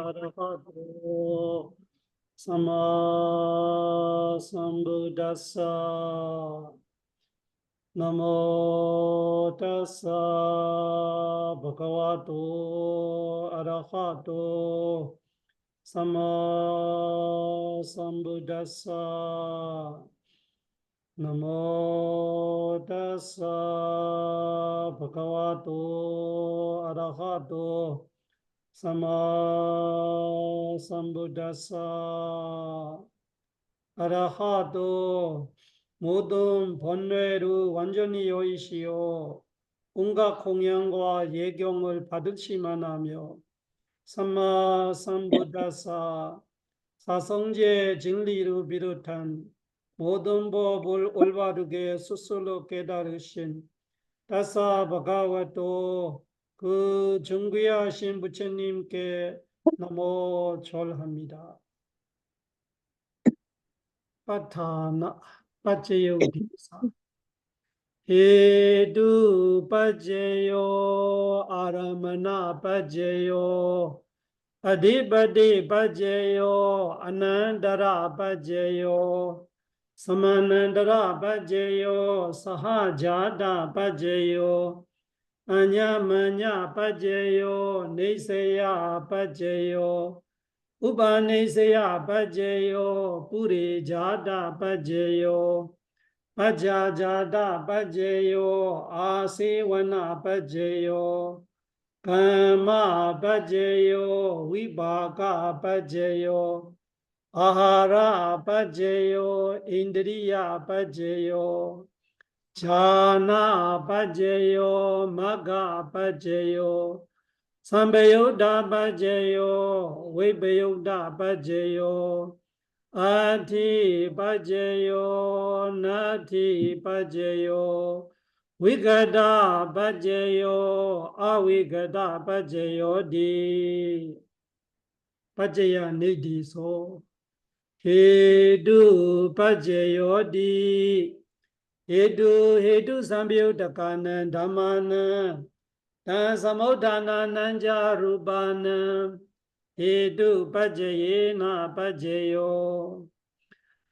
arahato sama sambuddhassa namo tassa bhagavato arahato sama sambuddhassa namo tassa bhagavato arahato sama sambuddhassa arahato 모든 번뇌를 완전히 여의시오 온갖 공양과 예경을 받으시만 하며 삼마 삼부다사 사성제 진리를 비롯한 모든 법을 올바르게 스스로 깨달으신 다사 바가와도 그 정귀하신 부처님께 너무 절합니다. 파타나 빠제요디사 헤두 빠제요 아라마나 빠제요 아디바디 빠제요 아난다라 빠제요 사마난다라 빠제요 사하자다 빠제요 아냐마냐 빠제요 네세야 빠제요 우바네세야 빠제요 뿌리자다 빠제요 빠자자다 빠제요 아세와나 빠제요 감마 빠제요 위바가 빠제요 아하라 빠제요 인드리야 빠제요 자나 빠제요 마가 빠제요 삼배요다 빠제요 위배요다 빠제요 아티 빠제요 나티 빠제요 위가다 빠제요 아위가다 빠제요 디 빠제야 니디소 헤두 빠제요 디 헤두 삼배요다가는 담마는 다사모다나 난자루바는 헤두 빠제예나 빠제요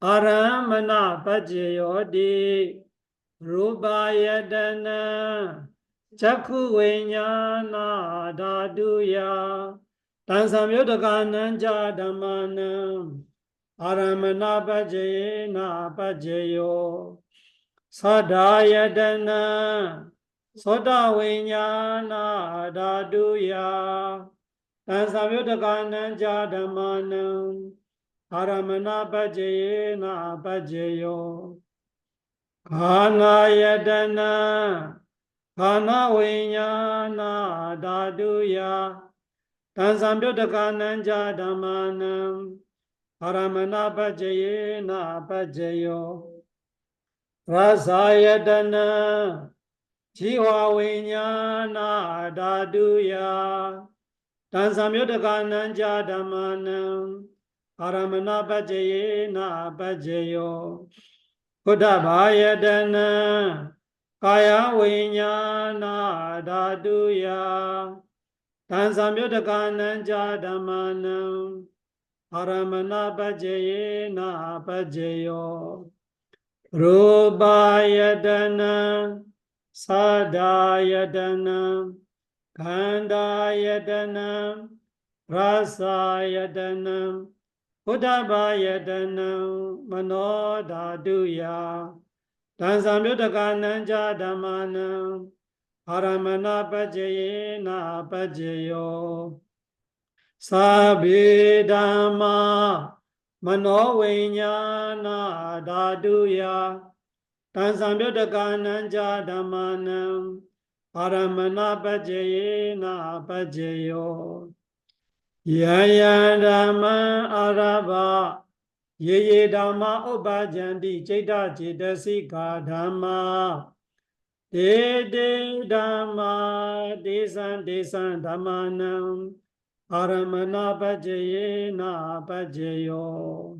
아라마나 빠제요 디 루바야다나 자쿠웨냐나 다두야 단삼요다가는 자담마는 아라마나 빠제예나 빠제요 사다야다나 소다웨냐나 다두야 단삼요다가는 자담마는 아라마나 빠제예나 빠제요 가나야다나 가나웨냐나 다두야 단삼요다가는 자담마는 아라마나 빠제예나 빠제요 라사야다나 지와웨냐나 다두야 단삼요다가는 자담마는 아라마나 빠제예나 빠제요 부다바야다나 가야웨냐나 다두야 단삼요다가는 자담마는 아라마나 빠제예나 빠제요 루바야다나 사다야다나 간다야다나 라사야다나 부다바야다나 마노다두야 단삼요다가는 자담마는 아라마나 빠제예나 빠제요 사비담마 마노웨냐나 다두야 단삼요다가는 자담마는 아라마나 빠제예나 빠제요 야야담마 아라바 예예담마 오바잔디 제다제다시가 담마 데데담마 데산데산 담마는 아라마나 빠제예나 빠제요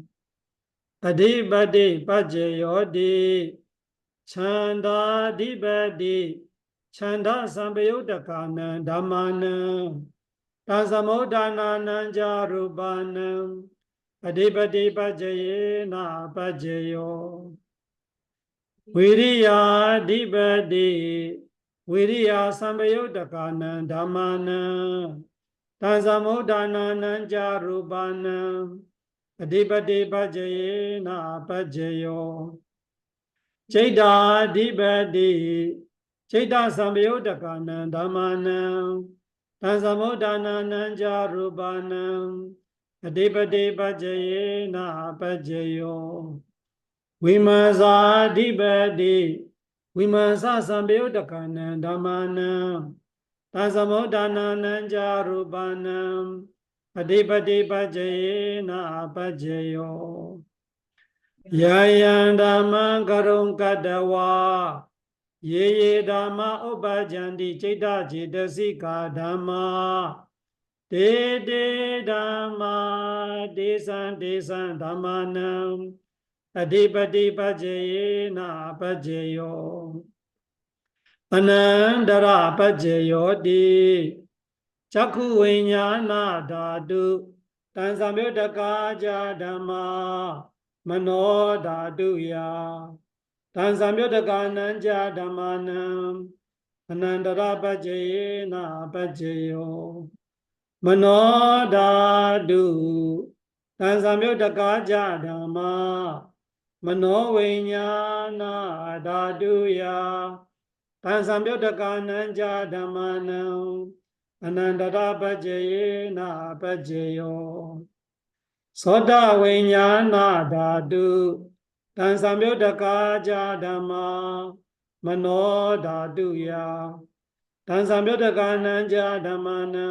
아디바디 빠제요디 찬다디바디 찬다 삼배요다가는 담마는 ตัสมุดานานัญจารูปานังอธิปติปัจเจเยนะปัจเจโยวิริยาธิปติวิริยาสัมปยุตตกานังธัมมานังตัสมุดานานัญจารูปานังอธิปติปัจเจเยนะปัจเจโยจิตตาธิปติจิตตสัมปยุตตกานังธัมมานังตัสมุดานานัญจารูปานังอธิปติปัจเจเยนะปัจเจโยวิมัสสาธิปติวิมัสสะสัมปยุตตกานังธัมมานังตัสมุดานานัญจารูปานังอธิปติปัจเจเยนะปัจเจโยยายังธัมมังกรุงกัตตวาเยเยธัมมาอุปจันติจิตตจิตสิกาธัมมาเตเตธัมมาเตสังเตสังธัมมานังอธิปติปัจเจเยนะปัจเจโยอนันตระปัจเจโยติจักขุวิญญาณธาตุตัณสัมยุตตกาจาธัมมามโนธาตุยาตัณสัมยุตตกานัญจาธัมมานังอนันตระปัจเจเยนะปัจเจโยมโนธาตุตัณสัมยุตตกาจาธัมมามโนวิญญาณธาตุยาตัณสัมยุตตกานัญจาธัมมานังอนันตระปัจเจเยนะปัจเจโยသောတဝိညာဏဓာတုတံသံယုတ္တကာကြဓမ္မာမနောဓာတုယတံသံယုတ္တကာနံကြဓမ္မနံ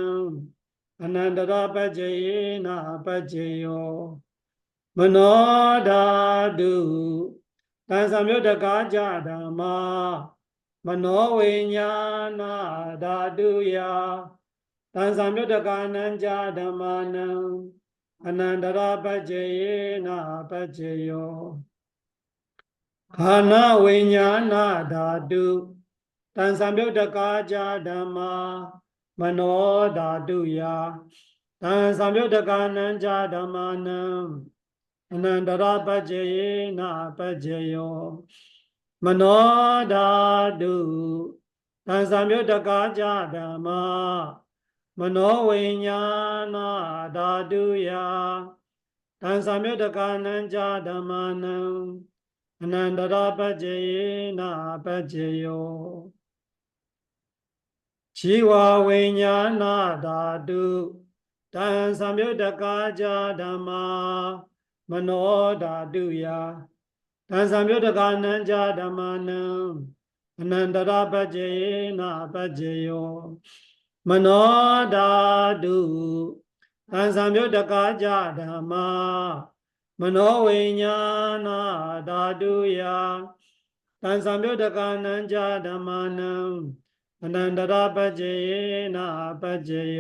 အနန္တရပัจเจယေနပัจเจယောမနောဓာတုတံသံယုတ္တကာကြဓမ္မာမနောဝိညာဏဓာတုယတံသံယုတ္တကာနံကြဓမ္မနံอนันตระปัจเจเยนะปัจเจโยขานวิญญาณธาตุตัณสัมยุตตกาจาธัมมามโนธาตุยาตัณสัมยุตตกานัญจาธัมมานังอนันตระปัจเจเยนะปัจเจโยมโนธาตุตัณสัมยุตตกาจาธัมมามโนวิญญาณธาตุยาตัณสัมยุตตกานัญจาธัมมานังอนันตระปัจเจเยนะปัจเจโยชีววิญญาณธาตุตัณสัมยุตตกาจาธัมมามโนธาตุยาตัณสัมยุตตกานัญจาธัมมานังอนันตระปัจเจเยนะปัจเจโยมโนธาตุตัณสัมยุตตกาจาธัมมามโนวิญญาณธาตุยาตัณสัมยุตตกานัญจาธัมมานังอนันตระปัจเจเยนะปัจเจโย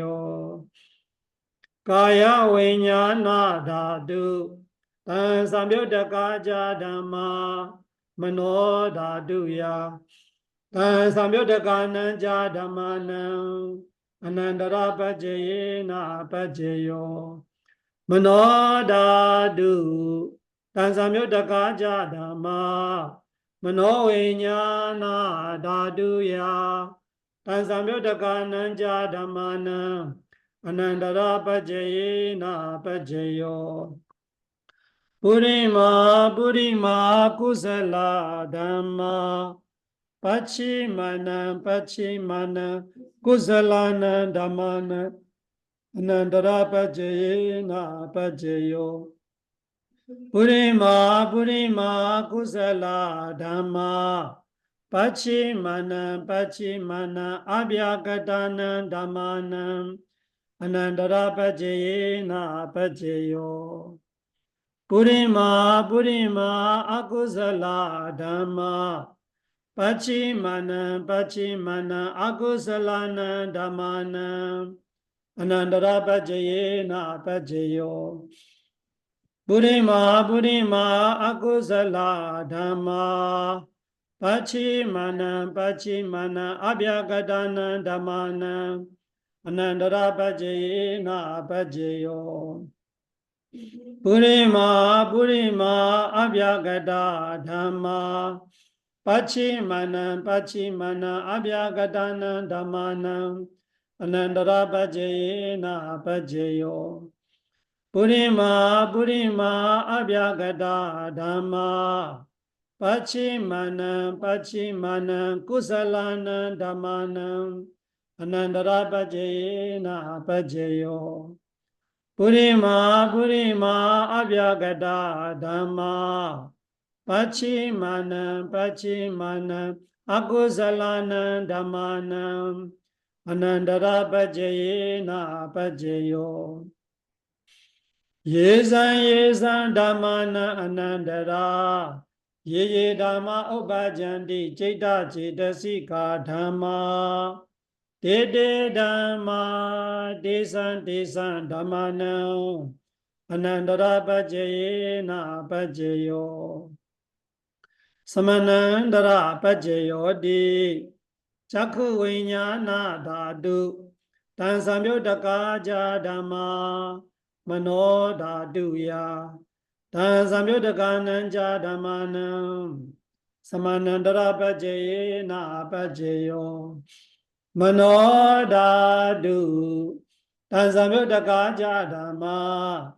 กายวิญญาณธาตุตัณสัมยุตตกาจาธัมมามโนธาตุยาตัณสัมยุตตกานัญจาธัมมานังอนันตระปัจเจเยนะปัจเจโยมโนธาตุตัณสัมยุตตกาจาธัมมามโนวิญญาณธาตุยาตัณสัมยุตตกานัญจาธัมมานังอนันตระปัจเจเยนะปัจเจโยปุริมากุศลธัมมาปัจฉิมานังกุศลานังธัมมานังอนันตระปัจเจเยนะปัจเจโยปุริมากุศลธัมมาปัจฉิมานังอภยกตานังธัมมานังอนันตระปัจเจเยนะปัจเจโยปุริมาอกุศลธัมมาปัจฉิมานังอกุศลานังธัมมานังอนันตระปัจเจเยนะปัจเจโยปุริมาอกุศลธัมมาปัจฉิมานังอภยกตานังธัมมานัง Anandara Bhajayena Bhajayo Purima Purima Abhyagata Dhamma Pachimana Pachimana Abhyagatana Dhammana Anandara Bhajayena Bhajayo Purima Purima Abhyagata Dhamma Pachimana Pachimana Kusalana Dhammana Anandara Bhajayena Bhajayo Purima Purima Abhyagata Dhamma Pachimana Pachimana Akusalana Dhammana Anandara Bhajayena Bhajayo Yezan Dhammana Anandara Ye Dhamma Upajanti Cita Citasika Dhamma Dede Dhamma Desan Dhammana Anandara Bhajayena Bhajayo Samanandara Bhajayo Di Chakku Viññāna Dhātu Tansamyuddhaka Dhamma Mano Dhātuya Tansamyuddhakananja Dhammanam Samanandara Bhajayena Bhajayo Mano Dhātu Tansamyuddhaka Dhamma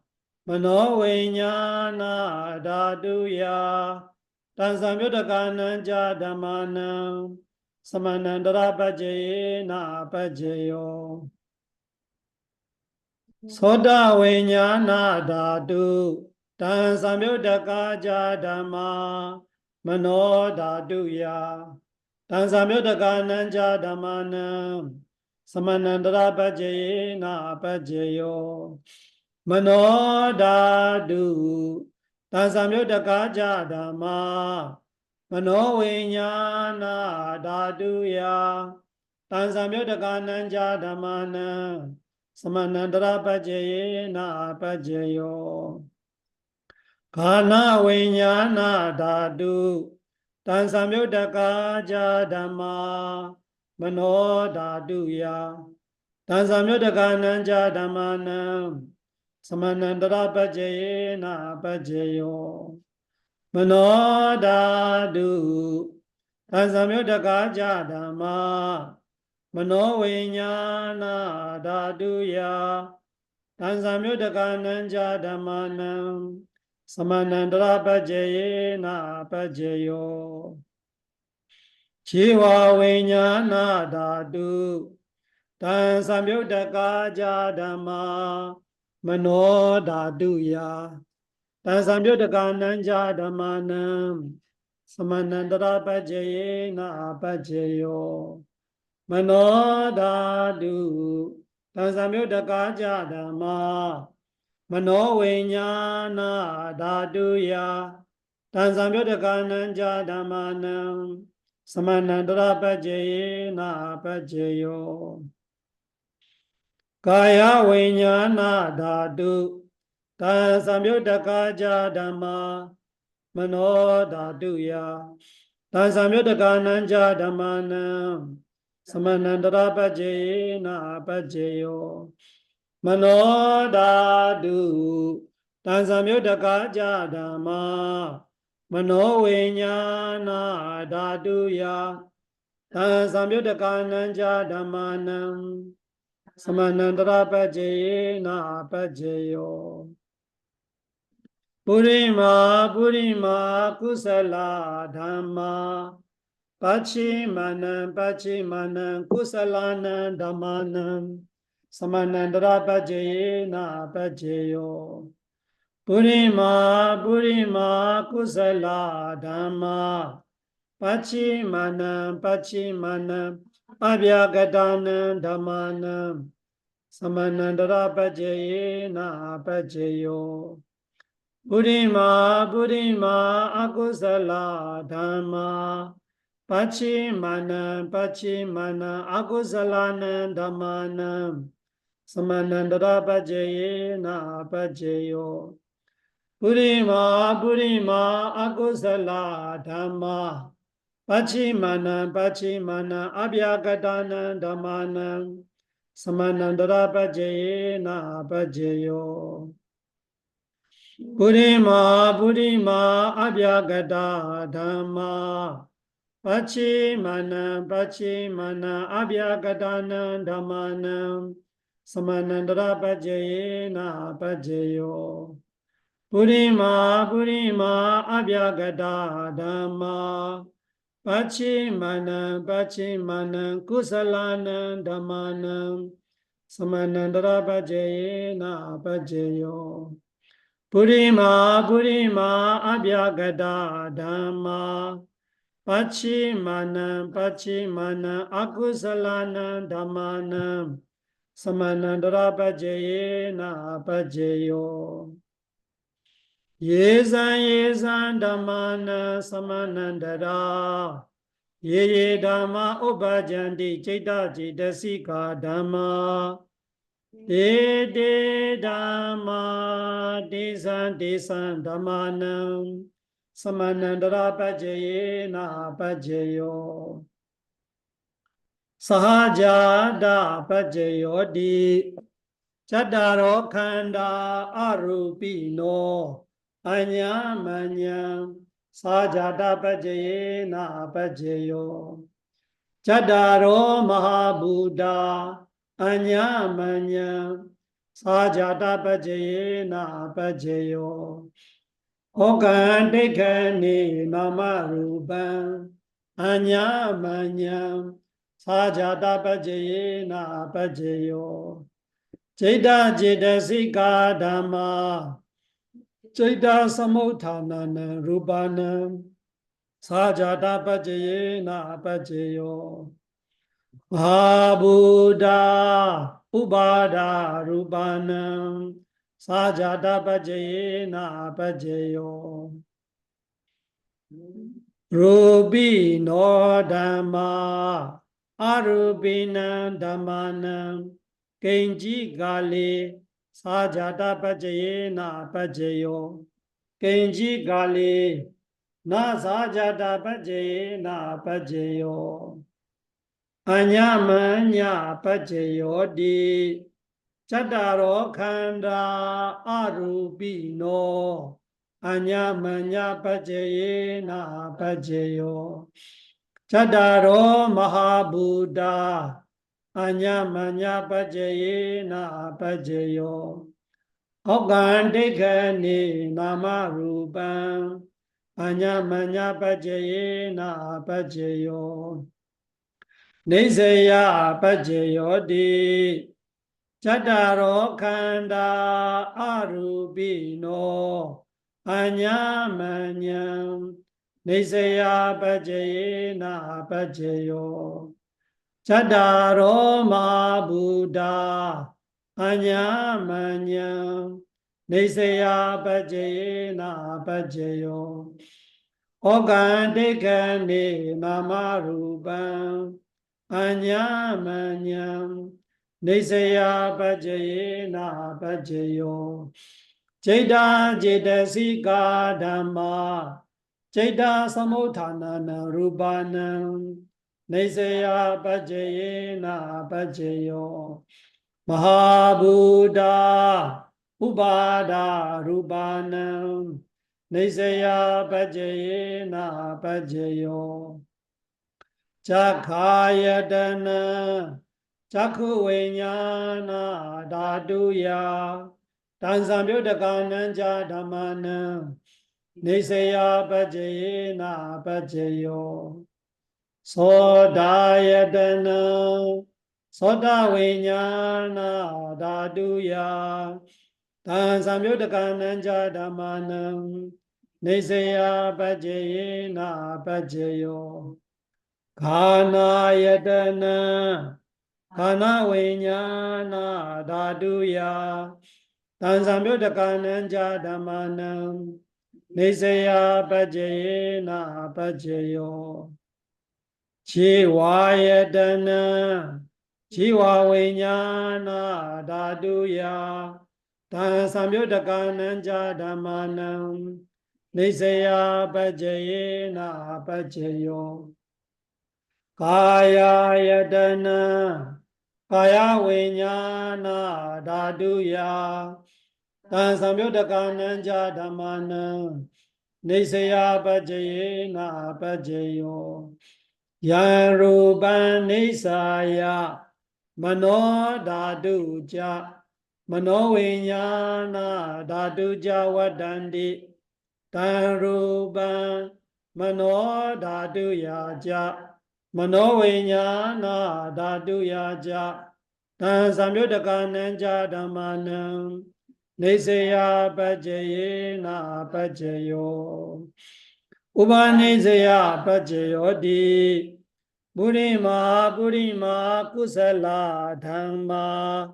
Mano Viññāna Dhātuya Tansamyuddhakananja Dhammanam Samanandara Bhajayena Bhajayo Soda Viññāna Dhātu Tansamyuddhaka Dhamma Mano Dhātuya Tansamyuddhakananja Dhammanam Samanandara Bhajayena Bhajayo Mano Dhātu Tansamyuddhaka Dhamma Mano Viññāna Dhātuya Tansamyuddhakananja Dhammana Samanandara Bhajayena Bhajayo Kana Viññāna Dhātu Tansamyuddhaka Dhamma Mano Dhātuya Tansamyuddhakananja Dhammana Samanandara Bhajayena Bhajayo Mano Dhātu Tansamyuddhaka Dhamma Mano Viññāna Dhātuya Tansamyuddhakananja Dhammana Samanandara Bhajayena Bhajayo Jiva Viññāna Dhātu Tansamyuddhaka Dhamma Mano Dhātuya Tansamyuddhakananja Dhammana Samanandara Bhajayena Bhajayo Mano Dhātu Tansamyuddhaka Dhamma Mano Viññāna Dhātuya Tansamyuddhakananja Dhammana Samanandara Bhajayena Bhajayo Kaya Viññāna Dhātu Tansamyuddhaka Dhamma Mano Dhātuya Tansamyuddhakananja Dhammana Samanandara Bhajayena Bhajayo Mano Dhātu Tansamyuddhaka Dhamma Mano Viññāna Dhātuya Tansamyuddhakananja Dhammana Samanandara Bhajayena Bhajayo Purima Purima Kusala Dhamma Pachimana Pachimana Kusalana Dhammana Samanandara Bhajayena Bhajayo Purima Purima Kusala Dhamma Pachimana Pachimana Abhyagatana Dhammana Samanandara Bhajayena Bhajayo Purima Purima Akusala Dhamma Pachimana Pachimana Akusalana Dhammana Samanandara Bhajayena Bhajayo Purima Purima Akusala Dhamma Pachimana Pachimana Abhyagatana Dhammana samanandara pajayena pajayo Purima abhyagata dhamma Pachimana abhyagadana dhammanam Samanandara pajayena pajayo Purima abhyagata dhamma Pachimana kusalana dhammanam Samanandara pajayena pajayo Purima abhyagata dhamma Pachimana akusalana dhammanam Samanandara pajayena pajayo Yezan dhammana samanandara Ye dhamma upajanti citta citasika dhamma De dhamma desan dhammanam Samanandara pajayena pajayo Sahajada pajayodi Chattaro khanda arupino Anyamanyam Sajata pajayena pajayo Chattaro mahabuddha Anyamanyam Sajata pajayena pajayo Okantikani namarubam Anyamanyam Sajata pajayena pajayo Citta citasika dhamma Citta samuthanana rupanam Sajata pajayena pajayo Mahabuddha ubada rupanam Sajata pajayena pajayo Rupi no dhamma Arupinam dhammanam Kenji gali Sajata pajayena pajayo Kenji gali Na sajata pajayena pajayo Anyamanya pajayo di Chattaro khanda arupino Anyamanya pajayena pajayo Chattaro mahabuddha Anyamanya pajayena pajayo Okantikani namarupam Anyamanya pajayena pajayo Nisaya pajayodi Chattaro khanda arupino Anyamanyam Nisaya pajayena pajayo Chattaro mahabuddha Anyamanyam Nisaya pajayena pajayo Okantikani namarupam Anyamanyam Nisaya pajayena pajayo Citta citasika dhamma Citta samuthanana rupanam Nisaya pajayena pajayo Mahabuddha ubada rupanam Nisaya pajayena pajayo Chakhayatana Chakhu vinyana dhatuya Tansamyudakananja dhammanam Nisaya pajayena pajayo Sodayatana Soda vinyana dhatuya Tansamyudakananja dhammanam Nisaya pajayena pajayo Khanayatana Khana vinyana dhatuya Tansamyudakananja dhammanam Nisaya pajayena pajayo Chivayatana Chiva vinyana dhatuya Tansamyudakananja dhammanam Nisaya pajayena pajayo Kaya yadana Kaya vinyana dhatuya tan samyuttakananja dhammana nisaya pajayena pajayo yan rupan nisaya mano dhatuja mano vinyana dhatuja vadanti tan rupan mano dhatuya ja mano vinyana dhatuya ja tan samyuttakananja dhammana Nisaya Pajayena Pajayo Upanisaya Pajayodi Burima Kusala Dhamma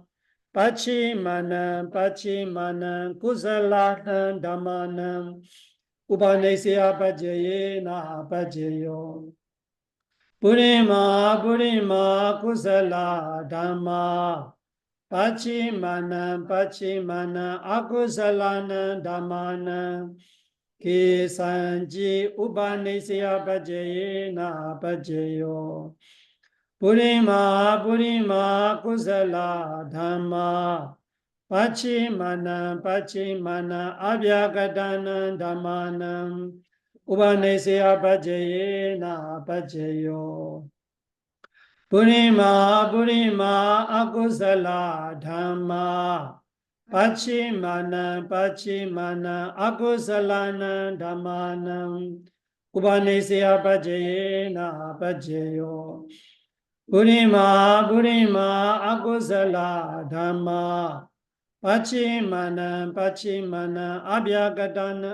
Pachimana Kusala Dhammanam Upanisaya Pajayena Pajayo Burima Kusala Dhamma Pachimana Akusalana Dhammana Kisanji Upanisya Pajayena Pajayo Burima Kusala Dhamma Pachimana Abhyagadana Dhammana Upanisya Pajayena Pajayo Burima Akusala Dhamma Pachimana Akusalana Dhammana Upanisya Pajayena Pajayo Burima Akusala Dhamma Pachimana Abhyagadana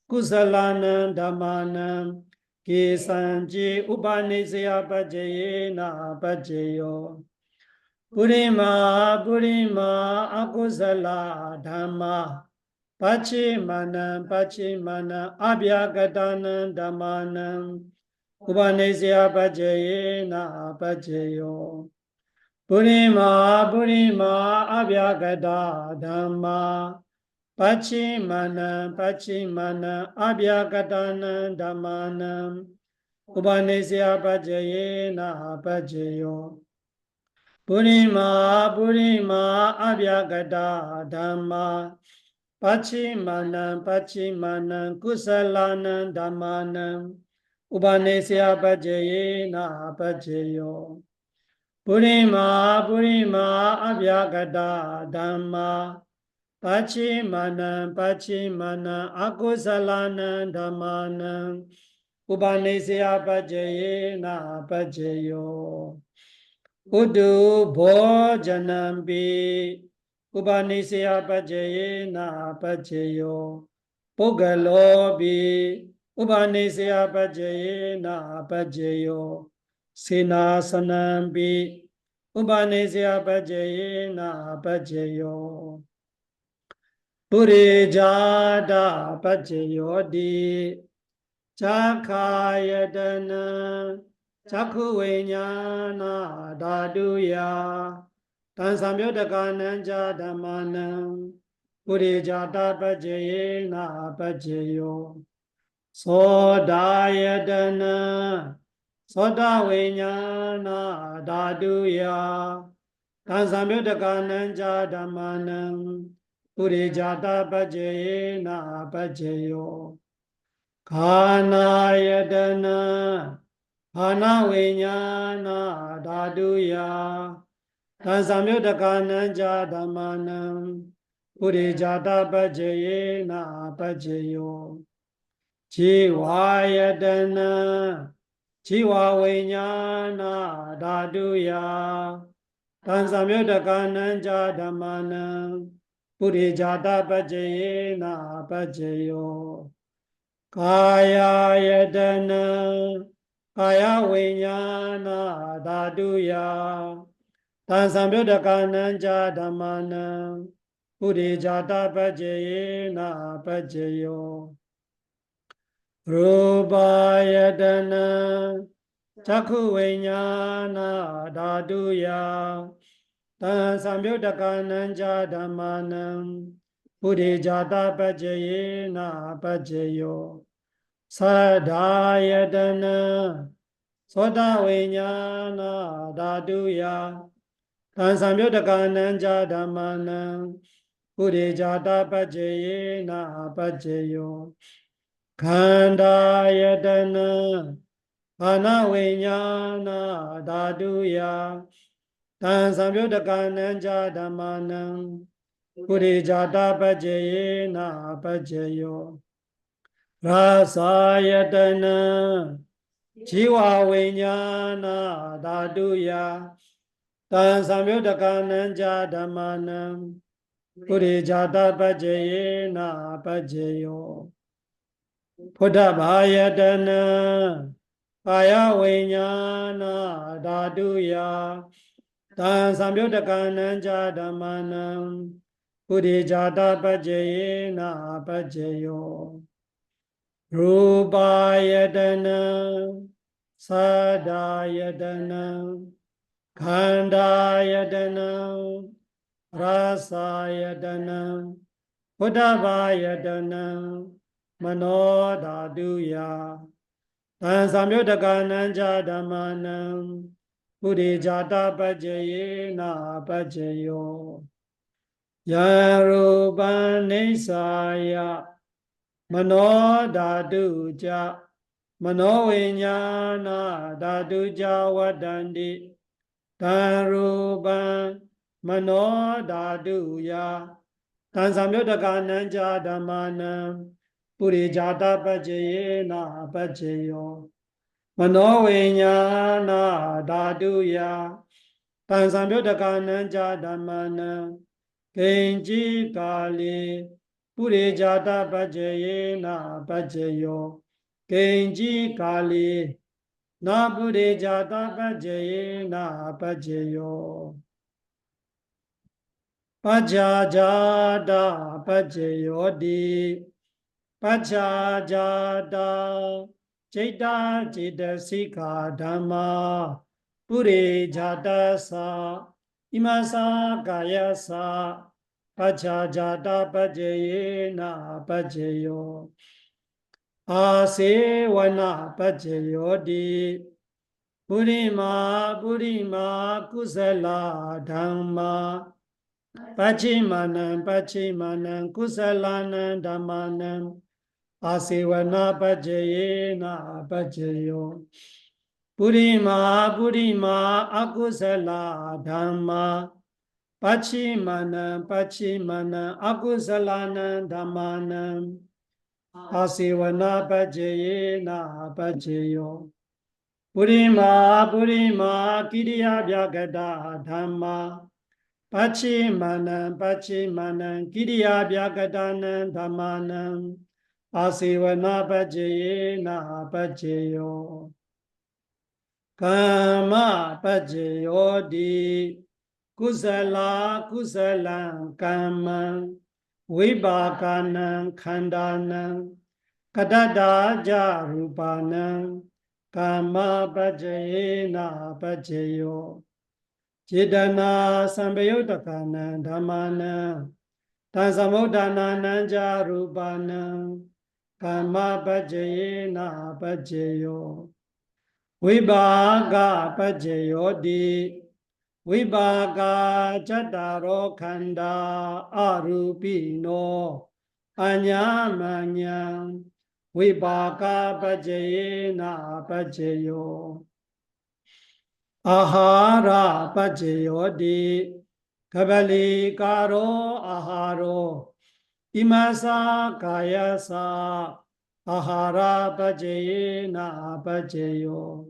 Kusalana Dhammana Kisanji Upanisya Pajayena Pajayo Burima Akusala Dhamma Pachimana Abhyagadana Dhammana Upanisya Pajayena Pajayo Burima Abhyagada Dhamma Pachimana Abhyagadana Dhammana Upanisya Pajayena Pajayo Burima Abhyagada Dhamma Pachimana Kusalana Dhammana Upanisya Pajayena Pajayo Burima Abhyagada Dhamma Pachimana Akusalana Dhammana Upanisya Pajayena Pajayo Udu Bhojanambi Upanisya Pajayena Pajayo Pugalobi Upanisya Pajayena Pajayo Sinasanambi Upanisya Pajayena Pajayo Purijada Pajayodi Chakayadana Chakuvinyana Daduya Tansamyodakananja Dhammana Purijada Pajayena Pajayo Sodayadana Soda Vinyana Daduya Tansamyodakananja Dhammana Purijata Pajayena Pajayo Kanayadana Hana Vinyana Daduya Tansamyodakananja Dhammana Purijata Pajayena Pajayo Jivayadana Jiva Vinyana Daduya Tansamyodakananja Dhammana Purijata Pajayena Pajayo Kaya Yadana Kaya Vinyana Daduya Tansamyodakananja Dhammana Purijata Pajayena Pajayo Rupayadana Chakuvinyana Daduya Tansamyodakananja Dhammana Purijata Pajayena Pajayo Sadayadana Soda Vinyana Daduya Tan Samyuddhakananja Dhammanam Purejata Pajayena Pajayo Khanda Yadana Ana Vinyana Dhaduya Tan Samyuddhakananja Dhammanam Purejata Pajayena Pajayo Rasayatana Jiva Vinyana Dhaduya Tan Samyuddhakananja Dhammanam Purejata Pajayena Pajayo Buddha Bhayatana Kaya Vinyana Dhaduya Tan Samyuddhakananja Dhammanam Purejata Pajayena Pajayo Rupayatana Sadayatana Khandayatana Rasayatana Buddhavayatana Manodhaduya Tan Samyuddhakananja Dhammanam Purejata Pajayena Pajayo Yarupanisaya Manodhaduja Manovinyana Dhaduja Vadandi Tarupan Manodhaduya Tan Samyuddhakananja Dhammanam Purejata Pajayena Pajayo Manovinyana Dhaduya Tan Samyuddhakananja Dhammanam Kenji Kali Purejata Pajayena Pajayo Kenji Kali Na Purejata Pajayena Pajayo Pajajada Pajayodi Pajajada Jeta Jetasika Dhamma Purejata Sa Imasa Kayasa Pajajada Pajayena Pajayo Asevana Pajayodi Purima Kusala Dhamma Pachimanam Kusalanam Dhammanam Asevana Pajayena Pajayo Purima Akusala Dhamma Pachimanam Akusalanam Dhammanam Asivana Pajayena Pajayo Purima Kiriya Vyagada Dhamma Pachimanam Kiriya Vyagadanam Dhammanam Asivana Pajayena Pajayo Kama Pajayodi Kusalam Kamam Vibhakanam Khandanam Kadada Jarupanam Kama Pajayena Pajayo Chidana Sambayudakanam Dhammanam Tansamudhananam Jarupanam Kama Pajayena Pajayo Vibhaga Pajayodi Vibhaga Chataro Khanda Arupino Anyamanyam Vibhaga Pajayena Pajayo Ahara Pajayodi Kabali Karo Aharo Imasa Kayasa Ahara Pajayena Pajayo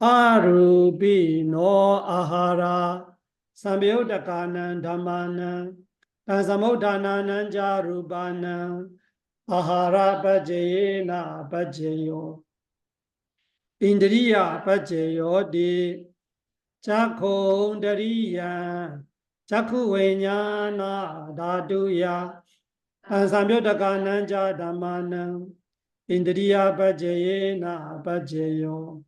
Arupi no ahara Samyuddhakanam Dhammanam Tansamudhananam Jarupanam Ahara Pajayena Pajayo Indriya Pajayo Di Chakundariya Chakku Vinyana Dhaduya Tansamyuddhakanam Dhammanam Indriya Pajayena Pajayo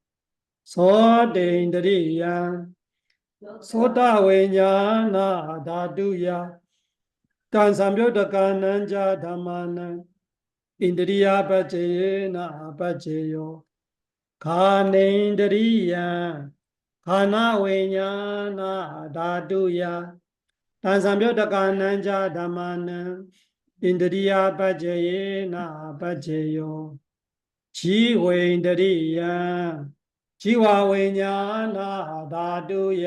Sodendriya Sota Vinyana Dhaduya Tan Samyuddhakananja Dhammanam Indriya Pajayena Pajayo Khanendriya ခန္ဓာဝိညာဏဓာတုယတံသံပြုတ်တကနံကြဓမ္မနံဣန္ဒရိယပัจเจယေနပัจเจယောဇီဝိန္ဒရိယံဇီဝဝိညာဏဓာတုယ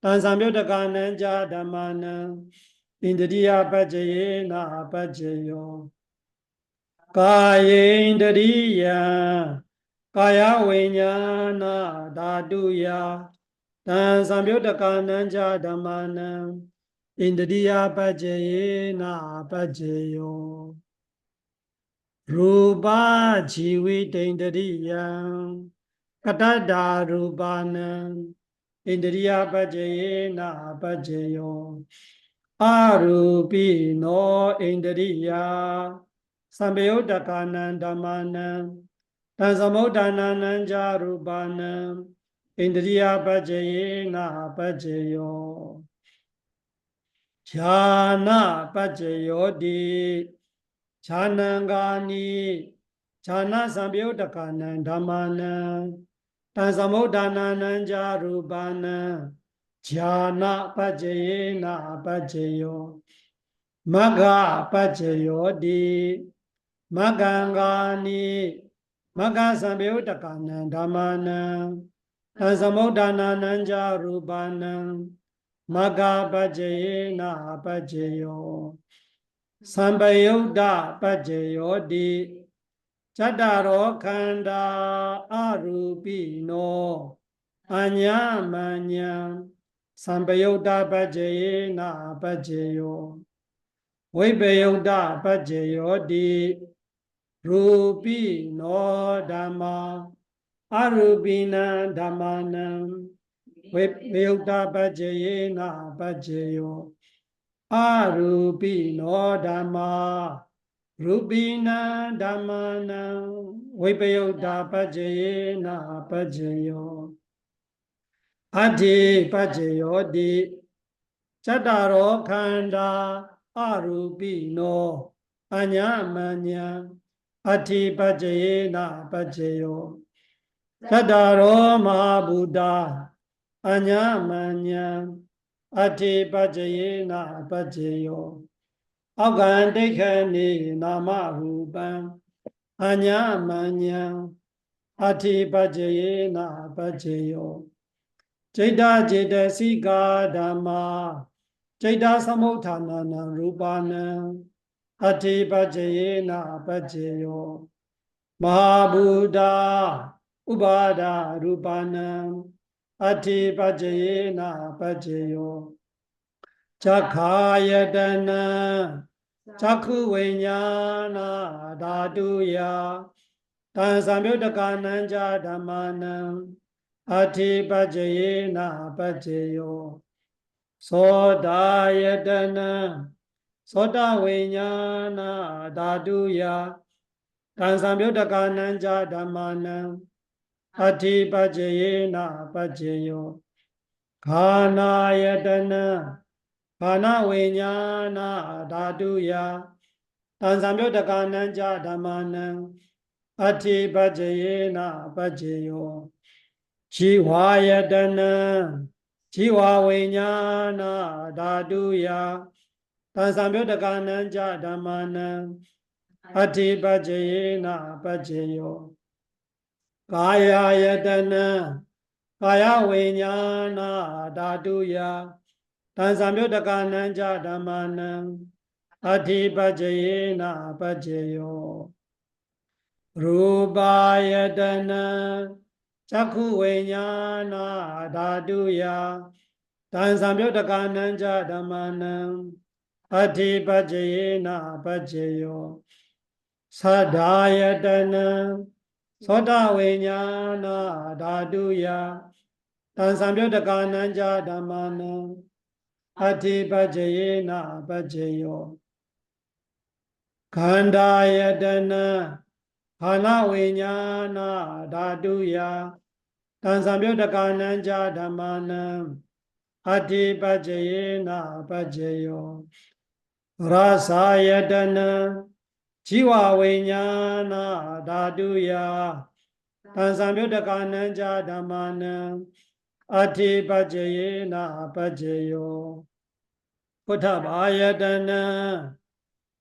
တံသံပြုတ်တကနံကြဓမ္မနံဣန္ဒရိယပัจเจယေနပัจเจယောကာယေန္ဒရိယံကာယဝိညာဏဓာတုယတံသံပြုတ်တကနံကြဓမ္မနံဣန္ဒရိယပัจเจယေနပัจเจယောရူပဇီဝိတ္တရိယံကတ္တဒါရူပနံဣန္ဒရိယပัจเจယေနပัจเจယောအရူပိနောဣန္ဒရိယသံပယုတ်တကနံဓမ္မနံတံသမုဋ္ဌာနနံဇာရူပနံဣန္ဒရိယပัจเจယေနပัจเจယောဉာဏပัจเจယောတိဉာဏံဂာနိဉာဏသံပယုတ်တကနံဓမ္မနံတံသမုဋ္ဌာနနံဇာရူပနံဉာဏပัจเจယေနပัจเจယောမဂ္ဂပัจเจယောတိမဂ္ဂံဂာနိမဂ္ဂသံပယုတ်တကနံဓမ္မနံတံသမုဋ္ဌာနနံဇာရူပနံမဂ္ဂပัจเจယေနပัจเจယောသံပယုတ်တပัจเจယောတိဇတ္တရောခန္ဓာအရူပိနောအညာမညာသံပယုတ်တပัจเจယေနပัจเจယောဝိပယုတ်တပัจเจယောတိရူပိနောဓမ္မာအရူပိနံဓမ္မနံဝိပယုတ်တပัจเจယေနပัจเจယောအရူပိနောဓမ္မာရူပိနံဓမ္မနံဝိပယုတ်တပัจเจယေနပัจเจယောအတ္ถิပัจเจယောတိဇတ္တရောခန္ဓာအရူပိနောအညာမညာအတ္ถิပัจเจယေနပัจเจယောဇတ္တရောမဟာဗုဒ္ဓအညာမညာအတ္ถิပัจเจယေနပัจเจယောအောက်ကံဒိဋ္ဌိနေနာမရူပံအညာမညာအတ္ถิပัจเจယေနပัจเจယောจิตาเจตสิกาဓမ္မာจิตာသမုဋ္ဌာနနံရူပနံအတ္ถิပัจเจယေနပัจเจယောမဟာဗုဒ္ဓဥပါဒရူပနံအတ္ถิပัจเจယေနပัจเจယောจักขายตนะจักขุวิญญาณဓာတုယတံသံပြုတ်တကနံဇာဓမ္မနံအတ္ถิပัจเจယေနပัจเจယောသောတာယတนะသောတာဝိညာဏဓာတုယတံသံပြုတ်တကနံဇာဓမ္မနံအတ္ถิပัจเจယေနပัจเจယောခန္ဓာယတนะခန္ဓာဝိညာဏဓာတုယတံသံပြုတ်တကနံဇာဓမ္မနံအတ္ถิပัจเจယေနပัจเจယောဇီဝယတนะဇီဝဝိညာဏဓာတုယတံသံပြုတ်တကနံဇာဓမ္မနံအတ္ถิပัจเจယေနပัจเจယောကာယယတนะကာယဝိညာဏဓာတုယတံသံပြုတ်တကနံဇာဓမ္မနံအတ္ถิပัจเจယေနပัจเจယောရူပယတนะจักขุวิญญาณဓာတုယတံသံပြုတ်တကနံဇာဓม္မနံအတ္ถิပัจเจယေနပัจเจယောသဒ္ဓါယတนะသောတာဝိညာဏဓာတုယတံသံပြုတ်တကနံဇာဓမ္မနံအတ္ถิပัจเจယေနပัจเจယောခန္ဓာယတนะခန္ဓာဝိညာဏဓာတုယတံသံပြုတ်တကနံဇာဓမ္မနံအတ္ถิပัจเจယေနပัจเจယောရသယတนะဇီဝဝိညာဏဓာတုယတံသံပြုတ်တကနံဇာဓမ္မနံ Ati Pajayena Pajayo Buddha Bhayatana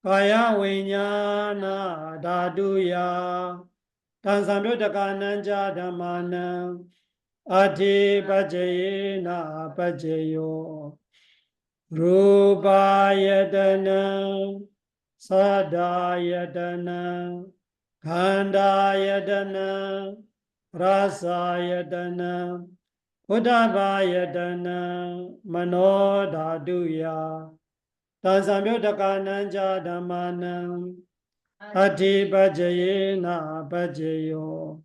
Kaya Vinyana Dhaduya Tansamyudakananja Dhammana Ati Pajayena Pajayo Rupayatana Sadayatana Khandayatana Rasayatana Buddhavayatana Manodhaduya Tansamyudakananja Dhammana Ati Pajayena Pajayo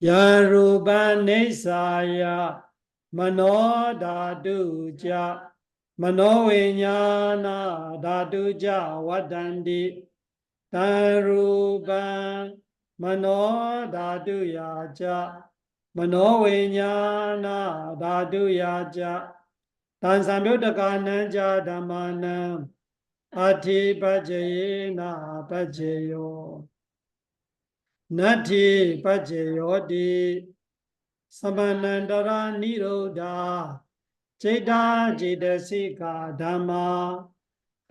Yarupa Nisaya Manodhaduja Manovinyana Dhaduja Vadandi Tarupa Manodhaduyaja Manovinyana Dhaduyaja Tansamyudakananja Dhammana Ati Pajayena Pajayo Nati Pajayoti Samanandara Nirodha Chaita Jidasika Dhamma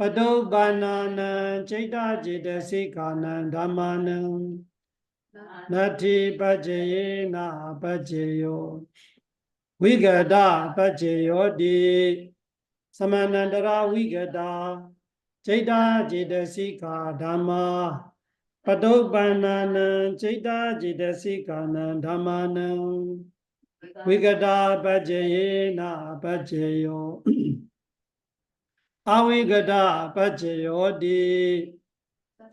Padobhanana Chaita Jidasika Dhammana Nati Pajayena Pajayo Vigada Pajayoti Samanandara Vigada Chaita Jidasika Dhamma Padobhanana Chaita Jidasika Dhammana Vigada Pajayena Pajayo Avigada Pajayoti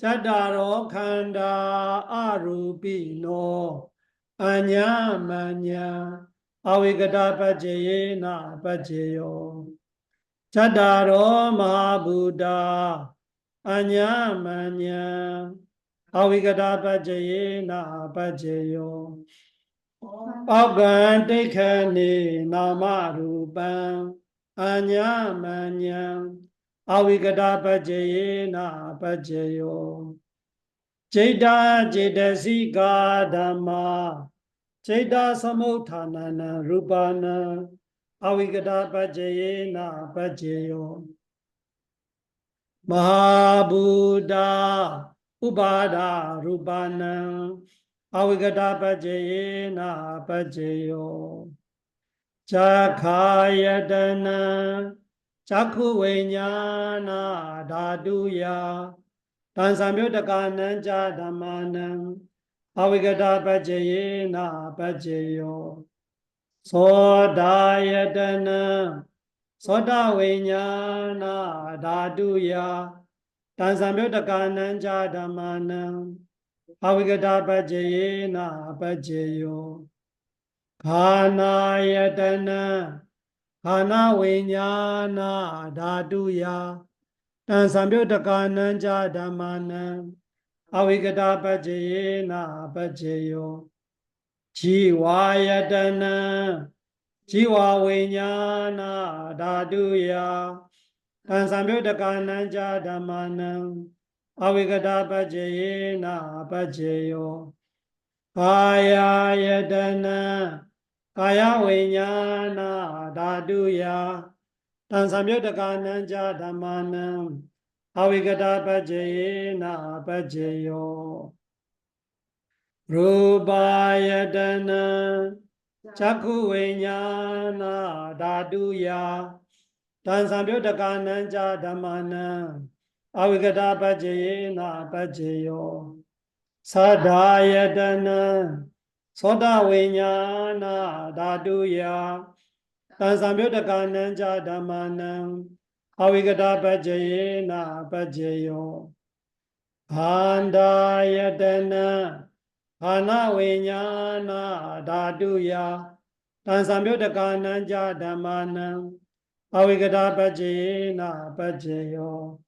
Chadaro Khanda Arupino Anyamanya Avigada Pajayena Pajayo Chadaro Mahabuddha Anyamanya Avigada Pajayena Pajayo Agantikani Namarupam Anyamanya Avigada Pajayena Pajayo Chaita Jidasika Dhamma Chaita Samuthanana Rupana Avigada Pajayena Pajayo Mahabuddha Ubada Rupana Avigada Pajayena Pajayo Chakayatana Chakku Vinyana Dhaduya Tansamyudakananja Dhammana Avigada Pajayena Pajayo Sodayatana Soda Vinyana Dhaduya Tansamyudakananja Dhammana Avigada Pajayena Pajayo Khanayatana Khana Vinyana Dhaduya Tansamyudakananja Dhammana Avigada Pajayena Pajayo Jivayatana Jiva Vinyana Dhaduya Tansamyudakananja Dhammana Avigada Pajayena Pajayo Kaya Yadana Kaya Vinyana Dhaduya Tansamyudakananja Dhammana Avigada Pajayena Pajayo Rupayatana Chakku Vinyana Dhaduya Tansamyudakananja Dhammana Avigada Pajayena Pajayo Sadayatana Soda Vinyana Dhaduya Tansamyudakananja Dhammana Avigada Pajayena Pajayo Khandayatana Khana Vinyana Dhaduya Tansamyudakananja Dhammana Avigada Pajayena Pajayo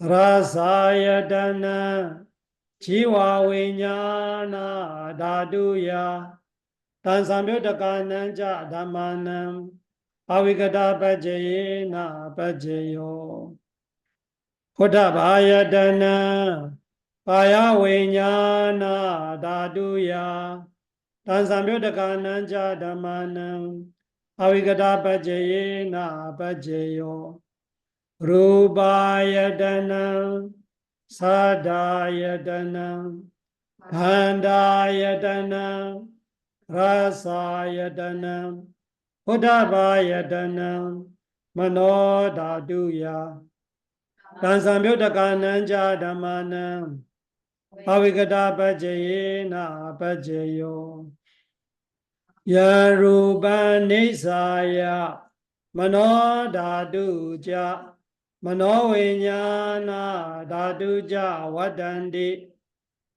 Rasayatana Jiva Vinyana Dhaduya Tansamyudakananja Dhammana Avigada Pajayena Pajayo Buddha Bhayatana Kaya Vinyana Dhaduya Tansamyudakananja Dhammana Avigata Pajayena Pajayo Rupayatana Sadayatana Bandayatana Rasayatana Uddhavayatana Manodhaduya Tansamyuttakananja Dhammanam Avigata Pajayena Pajayo Yarupa Nisaya Mano Dhaduja Mano Vinyana Dhaduja Vadandi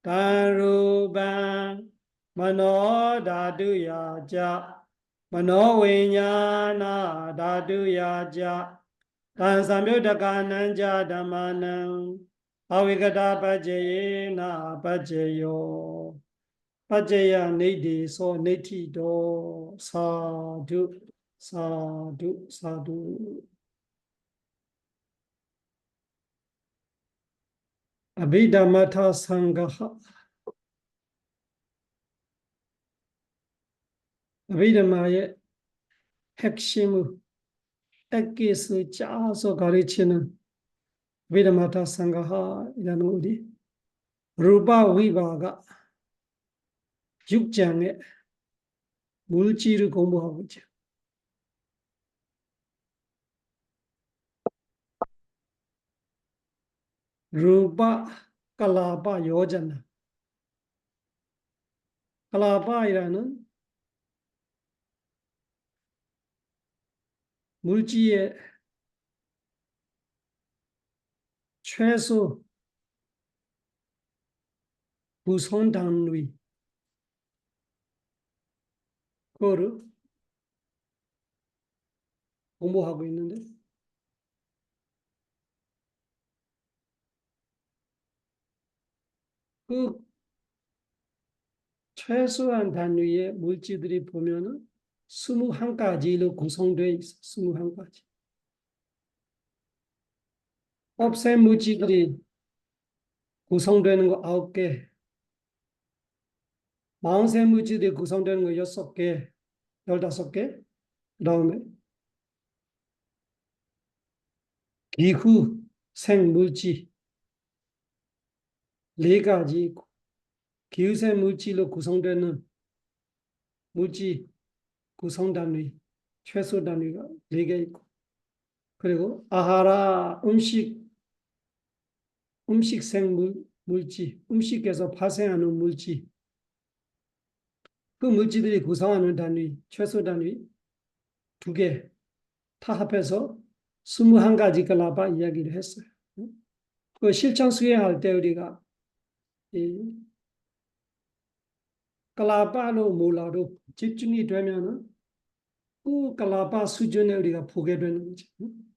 Tarupa Mano Dhaduya Ja Mano Vinyana Dhaduya Ja Tansamyuttakananja Dhammanam Avigata Pajayena Pajayo Pajaya Nidhi so Niti do Sadhu Sadhu Sadhu Abhidhamata Sangaha Abhidhamaya Hekshimu Ekkisu Chaso Garichina Abhidhamata Sangaha Idanudi Rupa Vivaga Yukjange Mulchiru Kombuhavuja Rupa Kalapa Yojana Kalapa Irana Mulchiye Cheso Busondanui 그거를 공부하고 있는데 그 최소한 단위의 물질들이 보면은 21가지로 구성되어 있어. 21가지. 없앤 물질들이 구성되는 거 9개. 마흔세 물질들이 구성되는 거 6개, 15개. 그 다음에 기후 생물질 4가지 있고 기후생 물질로 구성되는 물질 구성 단위, 최소 단위가 4개 있고 그리고 아하라 음식생 물질, 음식에서 발생하는 물질 그 물질들이 구성하는 단위, 최소 단위 2개 다 합해서 21가지 글라바 이야기를 했어요. 그 실천 수행할 때 우리가 이 글라바로 몰라도 집중이 되면은 그 글라바 수준에 우리가 보게 되는 거죠.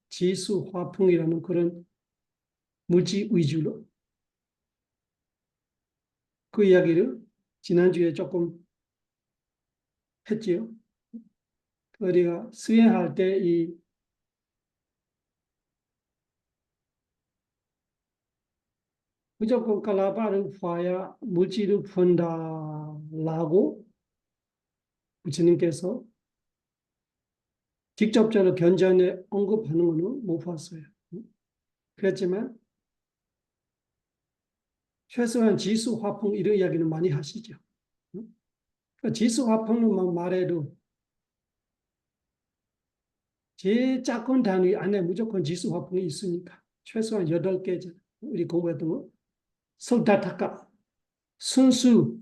지수, 화풍이라는 그런 물질 위주로 그 이야기를 지난주에 조금 했지요. 우리가 수행할 때 이 무조건 글라바를 봐야 물질을 푼다라고 부처님께서 직접적으로 견전에 언급하는 것은 못 봤어요. 그렇지만 최소한 지수, 화풍 이런 이야기는 많이 하시죠. 지수, 화풍만 말해도 제일 작은 단위 안에 무조건 지수, 화풍이 있으니까 최소한 8개잖아요. 우리 공부했던 거. 솔다타카, 순수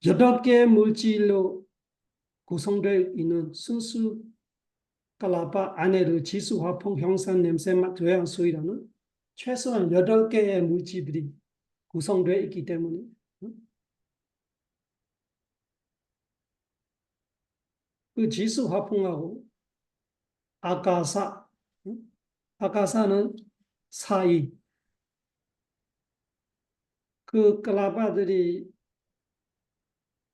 8개의 물질로 구성되어 있는 순수 갈라파 안에도 지수, 화풍, 형상, 냄새, 맛, 교양, 수이라는 최소한 8개의 물질들이 구성되어 있기 때문에 그 지수, 화풍하고 아가사는 사이 그 갈라파들이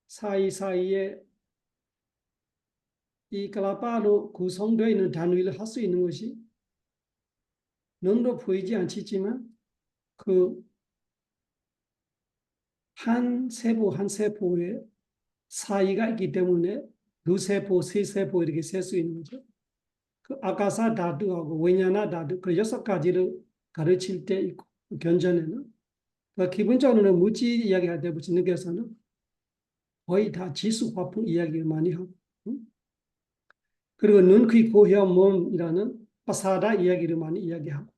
사이사이에 이 갈라파로 구성되어 있는 단위를 할 수 있는 것이 눈으로 보이지 않지만 그 한 세포 한 세포에 사이가 있기 때문에 두세포, 세세포 이렇게 셀 수 있는 거죠. 그 아가사 다두하고 왜냐나 다두 그 6가지를 가르칠 때 있고 견전에는 그 기본적으로는 물질 이야기할 때 부처님께서는 거의 다 지수 화풍 이야기를 많이 하고 그리고 눈, 귀, 코, 혀, 몸이라는 파사다 이야기를 많이 이야기하고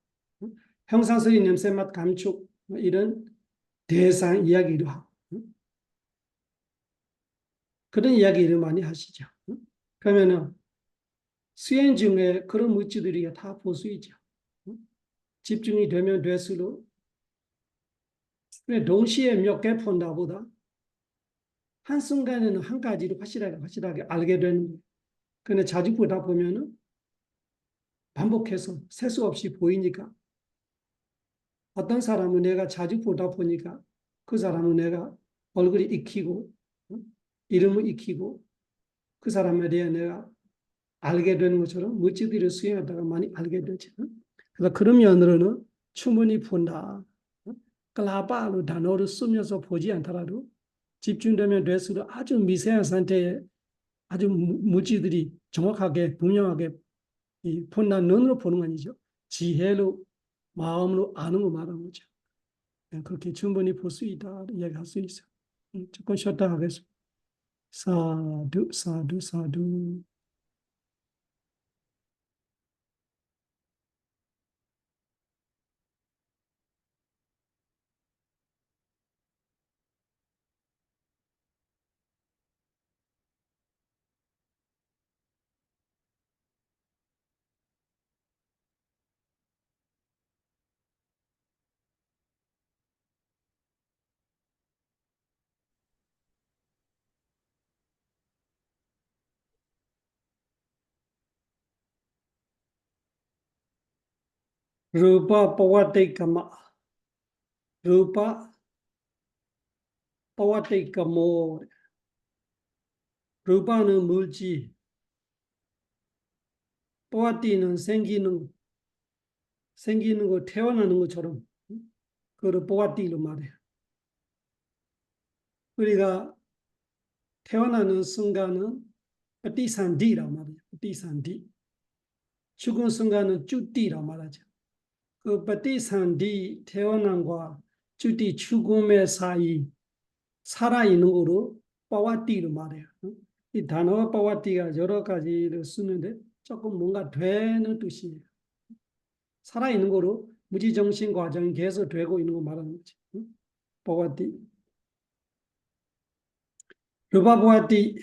형상소리, 냄새, 맛, 감촉 이런 대상 이야기도 하고 그런 이야기를 많이 하시죠. 그러면은 수행 중에 그런 물질들이 다 보수이죠. 집중이 되면 될수록 동시에 몇 개 본다보다 한순간에는 한 가지를 확실하게 알게 되는 거예요. 근데 자주 보다 보면은 반복해서 세수 없이 보이니까 어떤 사람은 내가 자주 보다 보니까 그 사람은 내가 얼굴이 익히고 이름을 익히고 그 사람에 대해 내가 알게 되는 것처럼 물질들을 수행하다가 많이 알게 되죠. 그래서 그런 면으로는 충분히 본다. 클라바로 단어를 쓰면서 보지 않더라도 집중되면 될수록 아주 미세한 상태에 아주 물질들이 정확하게 분명하게 본다 눈으로 보는 거 아니죠. 지혜로 마음으로 아는 거 말하는 거죠. 그렇게 충분히 볼 수 있다 이야기할 수 있어요. 조금 쉬었다 하겠습니다. 사두 사두 사두. 루파 파와테이카마 루파 파와테이카모 루파는 물질 파와티는 생기는 거 태어나는 것처럼 그걸 파와티로 말해요. 우리가 태어나는 순간은ปฏิสนธิ라 말이에요.ปฏิสนธิ. 죽은 순간은 쭈띠라 말하죠. 그ปฏิสนธิ 태어남과 쭈띠 죽음의 사이 살아있는 거로 빠와띠로 말해요. 이 단어와 빠와띠가 여러 가지를 쓰는데 조금 뭔가 되는 뜻이에요. 살아있는 거로 무지정신 과정이 계속 되고 있는 거 말하는 거지. 빠와띠. 루바보아띠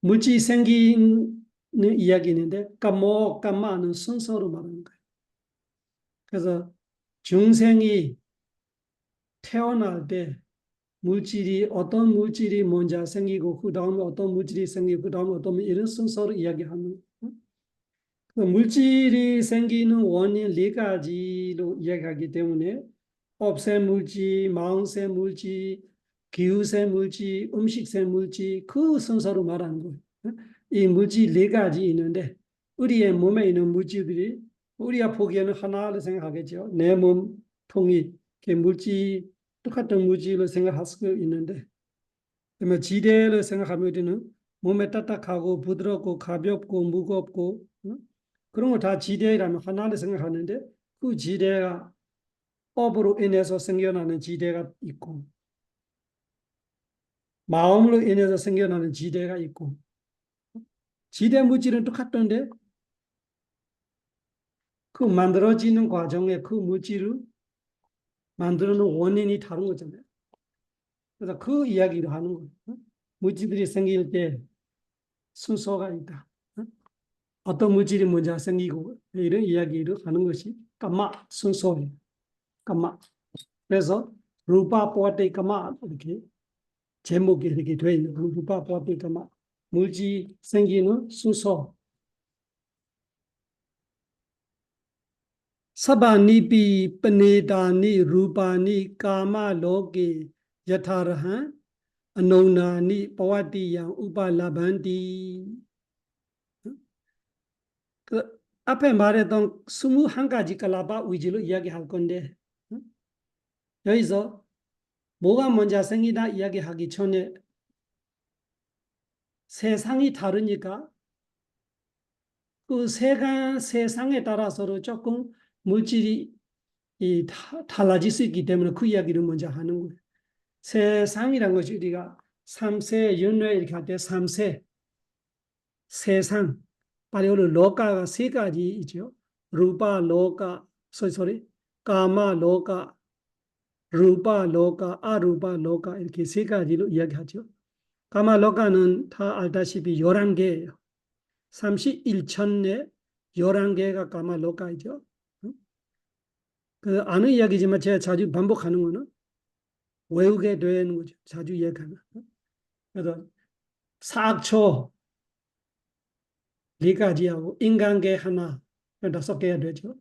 물질 생기는 이야기인데 까모 까마는 순서로 말하는 거예요. 그래서 중생이 태어날 때 물질이 어떤 물질이 먼저 생기고 그 다음에 어떤 물질이 생기고 그 다음에 어떤 이런 순서로 이야기하는 그 물질이 생기는 원인 4가지로 이야기하기 때문에 업세 물질, 마음세 물질, 기후세 물질, 음식세 물질 그 순서로 말하는 거예요. 이 물질 4가지 있는데 우리의 몸에 있는 물질들이 우리가 보기에는 하나를 생각하겠죠. 내 몸통이 물질 똑같은 물질을 생각할 수 있는데 그러면 지대를 생각하면 우리는 몸에 딱딱하고 부드럽고 가볍고 무겁고 그런 거 다 지대라면 하나를 생각하는데 그 지대가 업으로 인해서 생겨나는 지대가 있고 마음으로 인해서 생겨나는 지대가 있고 지대 물질은 똑같던데 그 만들어지는 과정에 그 물질을 만드는 원인이 다른 거잖아요. 그래서 그 이야기를 하는 거예요. 물질들이 생길 때 순서가 있다. 어떤 물질이 먼저 생기고 이런 이야기를 하는 것이 까마 순서예요. 까마. 그래서 루파 포아테 까마 이렇게 제목이 이렇게 되어 있는 루파 포아테 까마 물질 생기는 순서. 사바니피ป네 다니 루파니 까마 로게 여타르한 아노나니 포아티양 우발라반디 그 앞에 말했던 21가지 칼라바 위주로 이야기할 건데 여기서 뭐가 먼저 생기다 이야기하기 전에 세상이 다르니까 그 세상에 따라서도 조금 물질이 달라질 수 있기 때문에 그 이야기를 먼저 하는 거예요. 세상이란 것이 우리가 3세 연회 이렇게 할 때 3세 세상 발리어로 로가가 세 가지 있죠. 루파 로가 소리 까마 로가 루파 로가 아루파 로가 이렇게 세 가지로 이야기하죠. 까마 로가는 다 알다시피 11개예요. 31천에 11개가 까마 로가이죠. 그 아는 이야기지만 제가 자주 반복하는 거는 외우게 되는 거죠. 자주 이야기하면. 그래서 사악초 네 가지하고 인간계 하나 5개가 되죠.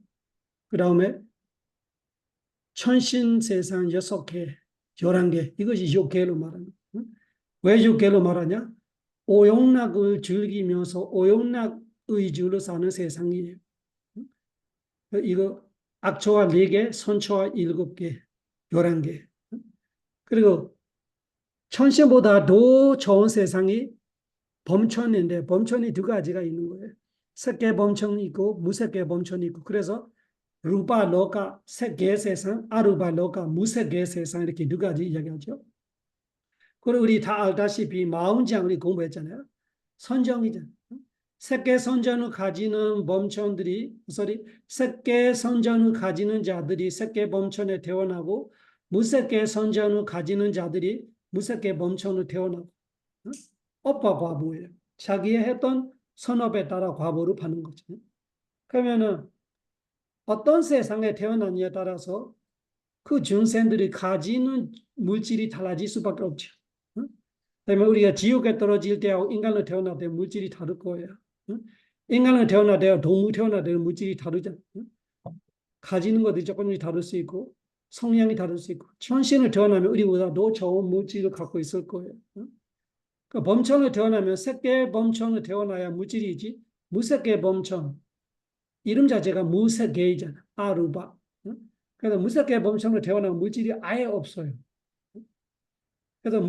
그 다음에 천신세상 6개, 11개 이것이 6개로 말합니다. 왜 6개로 말하냐? 오용락을 즐기면서 오용락 의주로 사는 세상이에요. 이거 악초와 4개, 선초와 7개, 11개. 그리고 천신보다 더 좋은 세상이 범천인데 범천이 두 가지가 있는 거예요. 색계 범천이 있고 무색계 범천이 있고 그래서 루파 로가 색계 세상, 아루파 로가 무색계 세상 이렇게 두 가지 이야기하죠. 그리고 우리 다 알다시피 마음장 우리 공부했잖아요. 선정이잖아요. 색계 선정을 가지는 범천들이 색계 선정을 가지는 자들이 색계 범천에 태어나고 무색계 선정을 가지는 자들이 무색계 범천을 태어나고 업과 과보예요. 자기의 했던 선업에 따라 과보를 받는 거죠. 그러면은 어떤 세상에 태어났냐에 따라서 그 중생들이 가지는 물질이 달라질 수밖에 없죠. 그러면 우리가 지옥에 떨어질 때하고 인간으로 태어날 때 물질이 다를 거예요. 인간으로 태어날 때와 동물 태어날 때는 물질이 다르잖아요. 가지는 것들이 조금씩 다를 수 있고 성향이 다를 수 있고 천신을 태어나면 우리보다 더 좋은 물질을 갖고 있을 거예요. 그 범천을 태어나면 색계 범천을 태어나야 물질이지 무색계 범천 이름 자체가 무색계이잖아. 아루바. 그래서 무색계 범천을 태어나면 물질이 아예 없어요. 그래서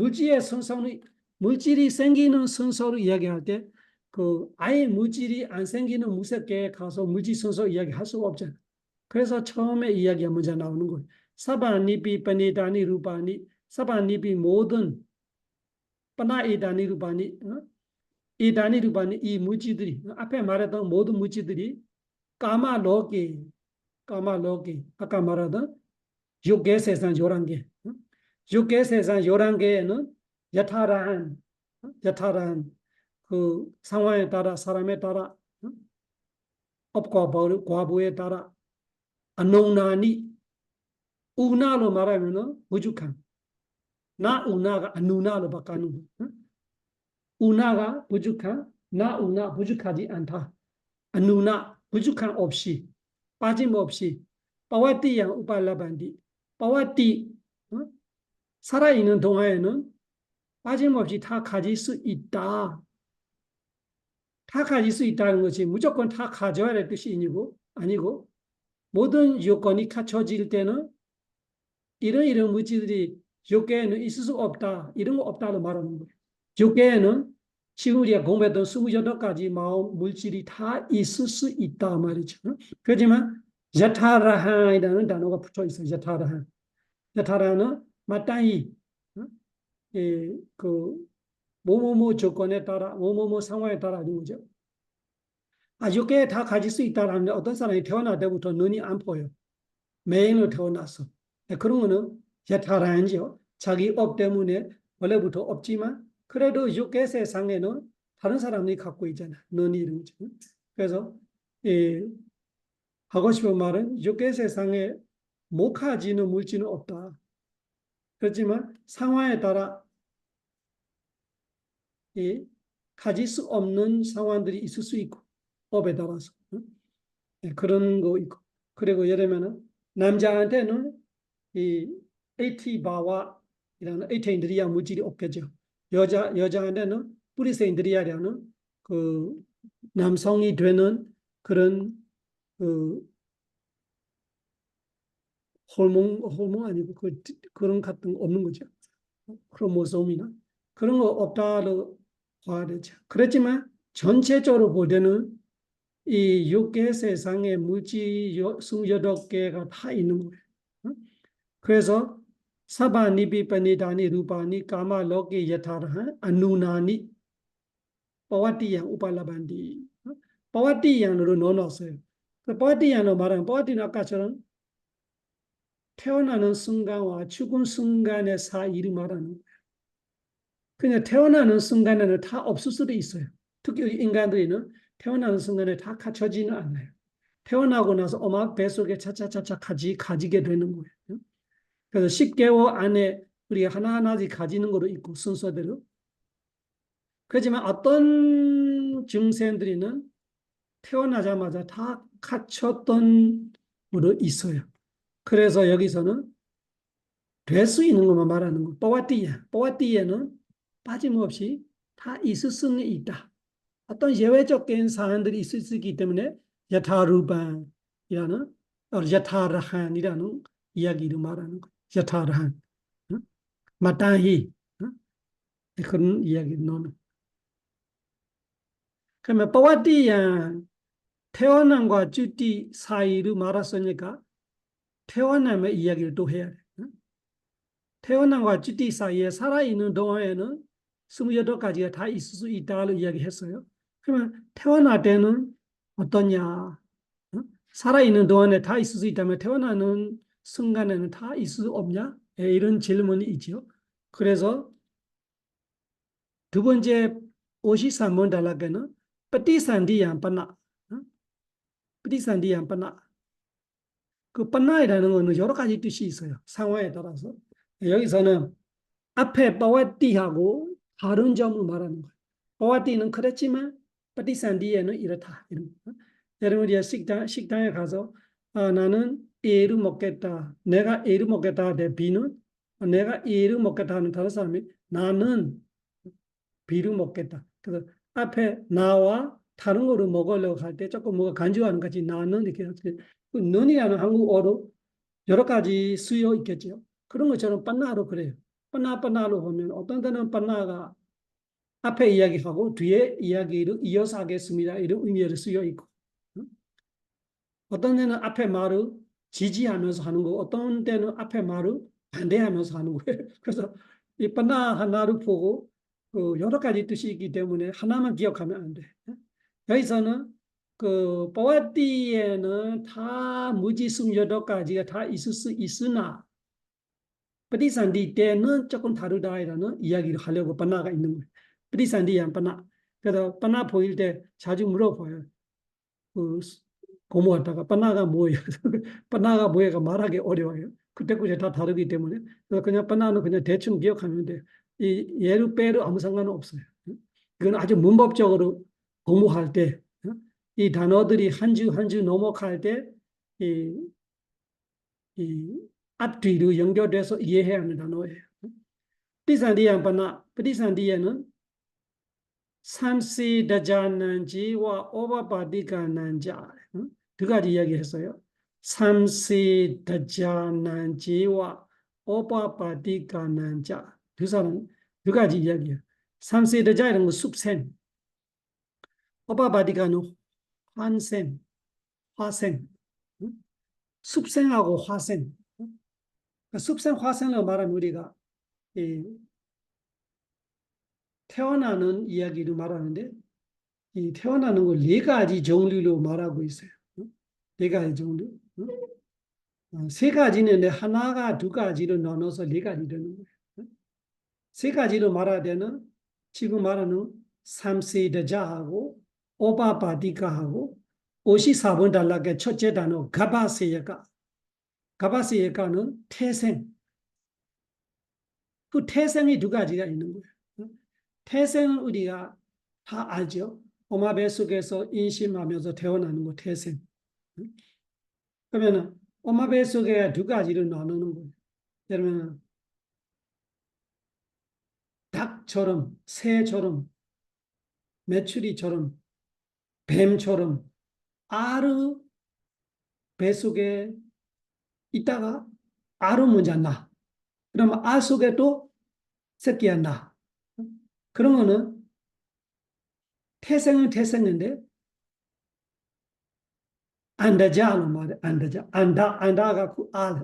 물질이 생기는 순서를 이야기할 때 그 아예 물질이 안 생기는 무색계에 가서 물질 순서 이야기할 수가 없잖아. 그래서 처음에 이야기가 먼저 나오는 거예요. 사바니비 파니다니 루파니 사바니비 모든 파나이다니 루파니 이다니 루파니 이 물질들이 앞에 말했던 모든 물질들이 까마로기 아까 말하던 6개 세상 11개 6개 세상 11개에는 여타란 그 상황에 따라 사람에 따라 업과 과부에 따라 안농나니 우나로 말하면은 부족한 나 우나가 안누나로 바꾸는 거 우나가 부족한 나 우나 부족하지 않다 안누나 부족한 없이 빠짐없이 빠와띠양 우팔라반디 빠와띠 살아있는 동안에는 빠짐없이 다 가질 수 있다. 다 가질 수 있다는 것이 무조건 다 가져야 될 뜻이 아니고 모든 요건이 갖춰질 때는 이런 물질들이 요계에는 있을 수 없다. 이런 거 없다고 말하는 거예요. 요계에는 지금 우리가 공부했던 28가지 마음 물질이 다 있을 수 있다 말이죠. 그렇지만 야타라한이라는 단어가 붙어 있어요. 야타라는 마땅히 그 뭐뭐뭐 조건에 따라 뭐뭐뭐 상황에 따라 하는 거죠. 이렇게 다 가질 수 있다라는데 어떤 사람이 태어날 때부터 눈이 안 보여. 매인으로 태어났어. 그런 거는 야타라한지요. 자기 업 때문에 원래부터 없지만 그래도 육계 세상에는 다른 사람이 갖고 있잖아. 눈이 이런 거죠. 그래서 하고 싶은 말은 육계 세상에 못 가지는 물질은 없다. 그렇지만 상황에 따라 가질 수 없는 상황들이 있을 수 있고 법에 따라서 그런 거 있고 그리고 예를 들면 남자한테는 이 에이티바와이라는 에이테인드리아 물질이 없겠죠. 여자한테는 뿌리세인드리아라는 그 남성이 되는 그런 그 호르몬 아니고 그런 같은 거 없는 거죠. 크로모솜이나 그런 거 없다로 화되죠. 그렇지만 전체적으로 볼 때는 이 6개 세상에 무지 28개가 다 있는 거예요. 그래서 사바니비 빠니다니 루파니 까마 로케 여타르한 아누나니 빠와티양 우팔라반디 빠와티양으로 넣어놨어요. 빠와티양으로 말하면 빠와티는 아까처럼 태어나는 순간과 죽은 순간의 사이를 말하는 거예요. 그냥 태어나는 순간에는 다 없을 수도 있어요. 특히 인간들은 태어나는 순간에 다 갖춰지는 않아요. 태어나고 나서 엄마 뱃속에 차차차차 가지게 되는 거예요. 그래서 10개월 안에 우리가 하나하나씩 가지는 것도 있고 순서대로. 그렇지만 어떤 중생들은 태어나자마자 다 갖췄던 것도 있어요. 그래서 여기서는 될 수 있는 것만 말하는 거. 뽀와띠에는 빠짐없이 다 있을 수는 있다. 어떤 예외적인 사안들이 있을 수 있기 때문에 야타루반이라는 야타라한이라는 이야기를 말하는 거예요. 야타라한. 마타히. 그런 이야기를 넣는. 그러면 뽀와띠야 태어남과 쭈띠 사이를 말았으니까 태어남의 이야기를 또 해야 돼. 태어남과 쭈띠 사이에 살아있는 동안에는 28가지가 다 있을 수 있다고 이야기했어요. 그러면 태어날 때는 어떠냐? 살아있는 동안에 다 있을 수 있다면 태어나는 순간에는 다 있을 수 없냐? 이런 질문이 있죠. 그래서 두 번째 53번 단락에는ปฏิสันธิ 빠나,ปฏิสันธิ 빠나. 그 빠나이라는 거는 여러 가지 뜻이 있어요. 상황에 따라서. 여기서는 앞에 빠와띠하고 다른 점을 말하는 거예요. 빠와띠는 그랬지만ปฏิสันธิ에는 이렇다. 이런 거. 여러분 우리가 식당에 가서 나는 A를 먹겠다. 내가 A를 먹겠다. 내 B는 내가 A를 먹겠다 하는 다른 사람이 나는 B를 먹겠다. 그래서 앞에 나와 다른 거를 먹으려고 할 때 조금 뭐가 간주하는 같이 나는 이렇게 그 는이라는 한국어로 여러 가지 쓰여 있겠죠. 그런 것처럼 빠나로 그래요. 빠나로 보면 어떤 때는 빠나가 앞에 이야기하고 뒤에 이야기를 이어서 하겠습니다. 이런 의미로 쓰여 있고 어떤 때는 앞에 말을 지지하면서 하는 거 어떤 때는 앞에 말을 반대하면서 하는 거예요. 그래서 이 빠나 하나를 보고 그 여러 가지 뜻이 있기 때문에 하나만 기억하면 안 돼. 여기서는 그 뽀와띠에는 다 무지 28가지가 다 있을 수 있으나ปฏิสันธิ 때는 조금 다르다라는 이야기를 하려고 빠나가 있는 거예요.ปฏิสันธิ양 빠나. 그래서 빠나 보일 때 자주 물어봐요. 그 고모하다가 빠나가 뭐예요? 빠나가 뭐예요? 말하기 어려워요. 그때그때 다 다르기 때문에 그래서 그냥 빠나는 그냥 대충 기억하면 돼요. 이 예를 빼도 아무 상관은 없어요. 이건 아주 문법적으로 공부할 때 이 단어들이 한 주 한 주 넘어갈 때 이 앞뒤로 연결돼서 이해해야 하는 단어예요.ปฏิสันธิ양 빠나.ปฏิสันธิ에는 삼시다자난지와 오바바디가난자 두 가지 이야기했어요. 삼시다자난지와 오바바디가난자 두 가지 이야기예요. 삼시다자는 거 숲생, 오바바디가는 화생. 숲생하고 화생. 숲생, 화생을 말하면 우리가 태어나는 이야기를 말하는데 이 태어나는 걸 4가지 종류로 말하고 있어요. 4가지 종류. 3가지는 하나가 2가지로 나눠서 4가지 되는 거예요. 3가지로 말할 때는 지금 말하는 삼세대자하고 오바바디가하고 54번 단락의 첫째 단어 가바세예가는 태생. 그 태생이 2가지가 있는 거예요. 태생은 우리가 다 알죠. 엄마 뱃속에서 인심하면서 태어나는 거 태생. 그러면 엄마 뱃속에 2가지를 나누는 거예요. 그러면 닭처럼, 새처럼, 메추리처럼, 뱀처럼 알을 뱃속에 있다가 알을 먼저 낳아. 그러면 알 속에 또 새끼가 낳아. 그러면은 태생은 태생인데 안다자는 말이야. 안다자. 안다가 그 알.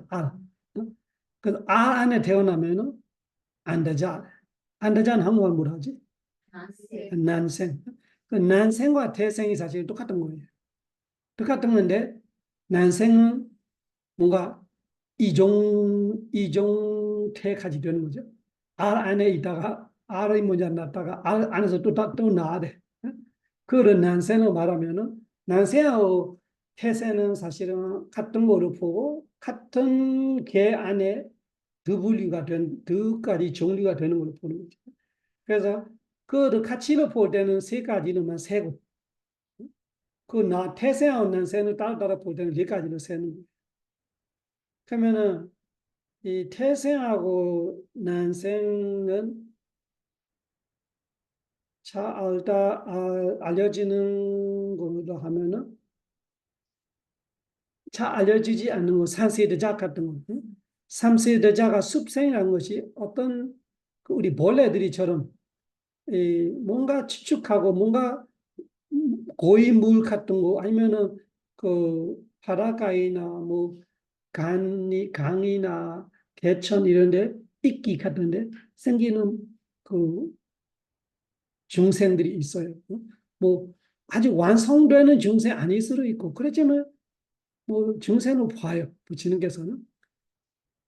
그래서 알 안에 태어나면은 안다자. 안다자는 한국말 뭐라 하지? 난생. 그 난생과 태생이 사실 똑같은 거예요. 똑같은 건데 난생은 뭔가 이종태까지 되는 거죠. 알 안에 있다가 알이 먼저 났다가 알 안에서 또 나야 돼. 그런 난생을 말하면은 난생하고 태생은 사실은 같은 거로 보고 같은 개 안에 두 가지 종류가 되는 걸로 보는 거죠. 그래서 그 가치로 볼 때는 세 가지는 세고 태생하고 난생을 따로 볼 때는 네 가지로 세는 거예요. 그러면은 이 태생하고 난생은 알려지는 걸로 하면은 잘 알려지지 않는 거, 산세대자 같은 거. 산세대자가 습생이라는 것이 어떤 우리 벌레들이처럼 뭔가 추측하고 뭔가 고인물 같은 거 아니면은 그 바닷가이나 뭐 강이나 개천 이런데 이끼 같은데 생기는 그 중생들이 있어요. 뭐 아직 완성되는 중생 아닐 수도 있고 그렇지만 뭐 중생으로 봐요. 부처님께서는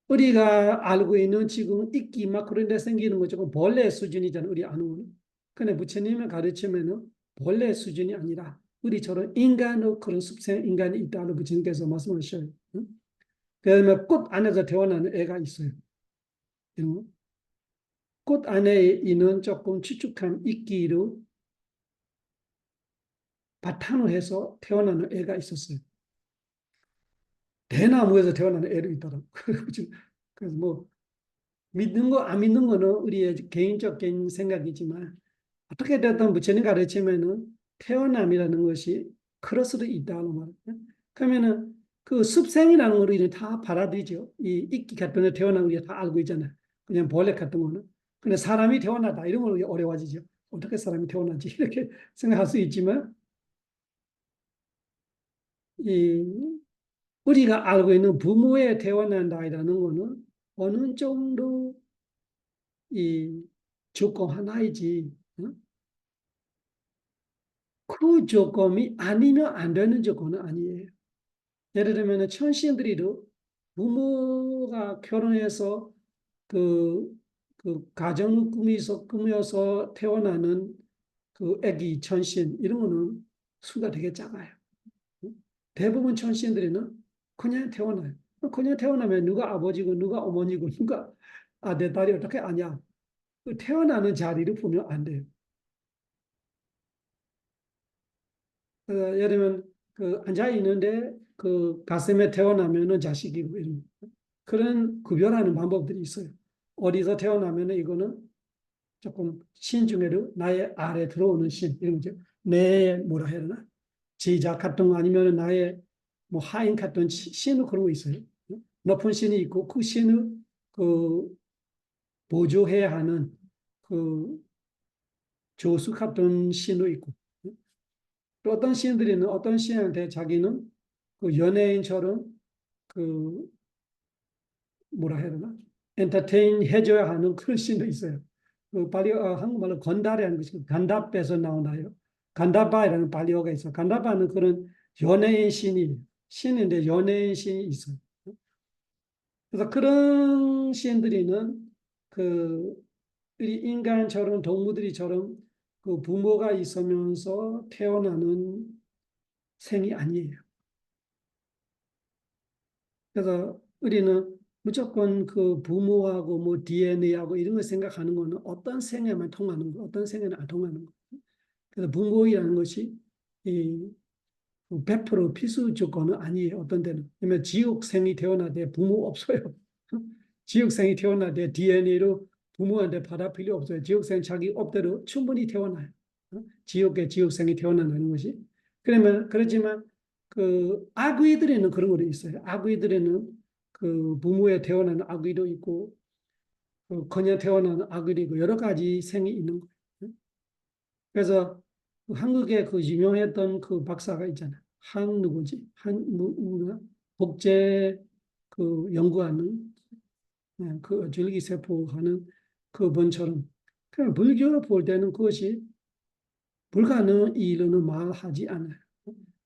우리가 알고 있는 지금 이끼 막 그런 데 생기는 거 조금 벌레 수준이잖아요. 우리 아는 거는. 근데 부처님의 가르침에는 벌레 수준이 아니라 우리처럼 인간의 그런 습생 인간이 있다고 부처님께서 말씀하셔요. 그다음에 꽃 안에서 태어나는 애가 있어요. 꽃 안에 있는 조금 추측한 이끼로 바탕을 해서 태어나는 애가 있었어요. 대나무에서 태어나는 애도 있더라고요. 그래서 뭐 믿는 거 안 믿는 거는 우리의 개인적인 생각이지만 어떻게 됐든 부처님 가르치면은 태어남이라는 것이 그럴 수도 있다는 말이에요. 그러면은 그 습생이라는 걸 우리는 다 받아들이죠. 이 이끼 같은 거 태어난 거 우리가 다 알고 있잖아요. 그냥 벌레 같은 거는. 근데 사람이 태어나다 이런 건 어려워지죠. 어떻게 사람이 태어나지 이렇게 생각할 수 있지만 이 우리가 알고 있는 부모에 태어난다라는 거는 어느 정도 이 조건 하나이지. 그 조건이 아니면 안 되는 조건은 아니에요. 예를 들면 천신들이도 부모가 결혼해서 그, 그 가정을 꾸며서 태어나는 그 아기 천신 이런 거는 수가 되게 작아요. 대부분 천신들이는 그냥 태어나요. 그냥 태어나면 누가 아버지고 누가 어머니고 누가 내 딸이 어떻게 아냐. 그 태어나는 자리를 보면 안 돼요. 예를 들면 그 앉아 있는데 그 가슴에 태어나면은 자식이고 이런 그런 구별하는 방법들이 있어요. 어디서 태어나면은 이거는 조금 신 중에도 나의 아래 들어오는 신 이런 거죠. 내 뭐라 해야 되나 제자 같은 거 아니면 나의 뭐 하인 같은 신은 그런 거 있어요. 높은 신이 있고 그 신을 그 보조해야 하는 그 조수 같은 신도 있고 또 어떤 신들이는 어떤 신한테 자기는 그 연예인처럼 그 뭐라 해야 되나 엔터테인 해줘야 하는 그런 신도 있어요. 그 한국말로 건달이라는 것이 간다바에서 나오나요? 간다바라는 발리어가 있어. 간다바는 그런 연예인 신인데 연예인 신이 있어요. 그래서 그런 신들이는 그 우리 인간처럼 동물들이처럼 그 부모가 있으면서 태어나는 생이 아니에요. 그래서 우리는 무조건 그 부모하고 뭐 DNA하고 이런 걸 생각하는 거는 어떤 생에만 통하는 거, 어떤 생에는 안 통하는 거. 그래서 부모이라는 것이 이 100% 필수 조건은 아니에요. 어떤 때는. 그러면 지옥생이 태어나되 부모 없어요. 지옥생이 태어나되 DNA로 부모한테 받아 필요 없어요. 지옥생 자기 업대로 충분히 태어나요. 지옥생이 태어난다는 것이. 그렇지만 그 아귀들에는 그런 것도 있어요. 아귀들에는 그 부모에 태어나는 아귀도 있고 그 거녀 태어나는 아귀도 있고 여러 가지 생이 있는 거예요. 그래서 한국에 그 유명했던 그 박사가 있잖아. 한 누구지? 복제 그 연구하는 그 줄기세포하는 그분처럼 그냥 불교로 볼 때는 그것이 불가능한 일은 말하지 않아요.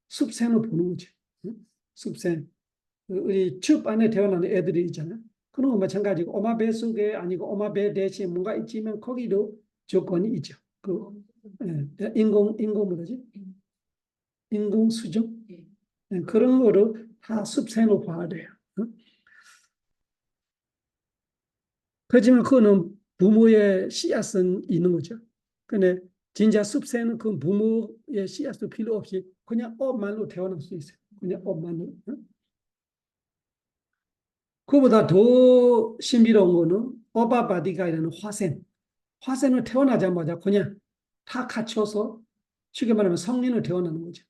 습생을 보는 거지. 습생. 우리 첩 안에 태어나는 애들이 있잖아요. 그런 거 마찬가지고 엄마 뱃속에 아니고 엄마 배 대신 뭔가 있지만 거기도 조건이 있죠. 그 인공 뭐지? 인공 수정 그런 거로 다 습생을 봐야 돼요. 그렇지만 그거는 부모의 씨앗은 있는 거죠. 근데 진짜 습생은 그 부모의 씨앗도 필요 없이 그냥 업만으로 태어날 수 있어요. 그냥 업만으로. 그보다 더 신비로운 거는 어바바디가이라는 화생. 화생을 태어나자마자 그냥 다 갖춰서 쉽게 말하면 성인을 태어나는 거죠.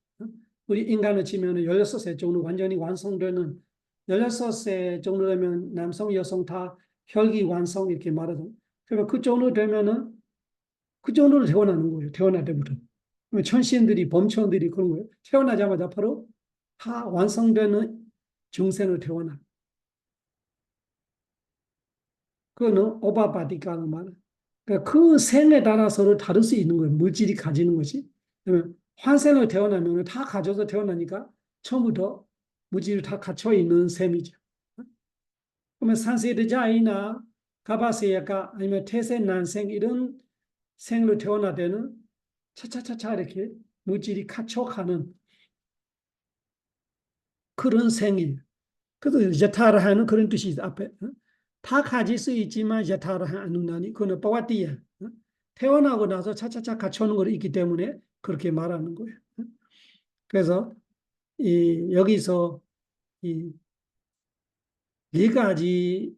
우리 인간을 치면 16세 정도 완전히 완성되는 16세 정도 되면 남성, 여성 다 혈기 완성 이렇게 말하죠. 그러면 그 정도 되면은 그 정도로 태어나는 거예요. 태어날 때부터. 천신들이, 범천들이 그런 거예요. 태어나자마자 바로 다 완성되는 중생을 태어나. 그거는 오바바디가는 말. 그러니까 그 생에 따라서를 다를 수 있는 거예요. 물질이 가지는 것이. 그러면 환생을 태어나면 다 가져서 태어나니까 처음부터 물질이 다 갇혀 있는 셈이죠. 그러면 산세드자이나 가바세야가 아니면 태생난생 이런 생으로 태어날 때는 차차차차 이렇게 물질이 갇혀가는 그런 생이에요. 그래서 여타라하는 그런 뜻이 앞에 다 가질 수 있지만 여타라하는 그거는 빠와띠야. 태어나고 나서 차차차 갖춰오는 거 있기 때문에 그렇게 말하는 거예요. 그래서 여기서 이 네 가지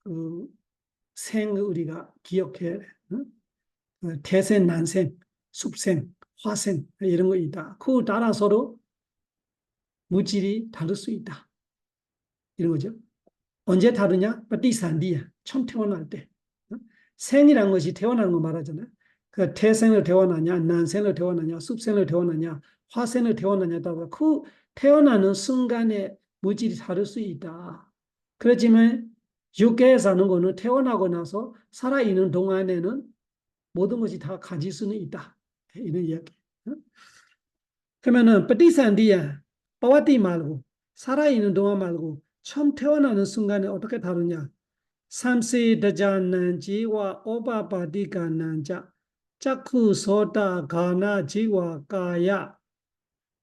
그 생을 우리가 기억해. 태생, 난생, 습생, 화생 이런 거 있다. 그 따라서도 물질이 다를 수 있다. 이런 거죠. 언제 다르냐? 빠띠산디야. 처음 태어날 때. 생이란 것이 태어나는 거 말하잖아요. 그 태생을 태어나냐, 난생을 태어나냐, 습생을 태어나냐, 화생을 태어나냐에 따라 그 태어나는 순간에 물질이 다를 수 있다. 그렇지만 육계에 사는 거는 태어나고 나서 살아있는 동안에는 모든 것이 다 가질 수는 있다. 이런 이야기. 그러면은 빠띠산디야. 빠와띠 말고 살아있는 동안 말고 처음 태어나는 순간에 어떻게 다루냐? 삼세다자난지와 오바바디가난자 자쿠소다 가나 지와 가야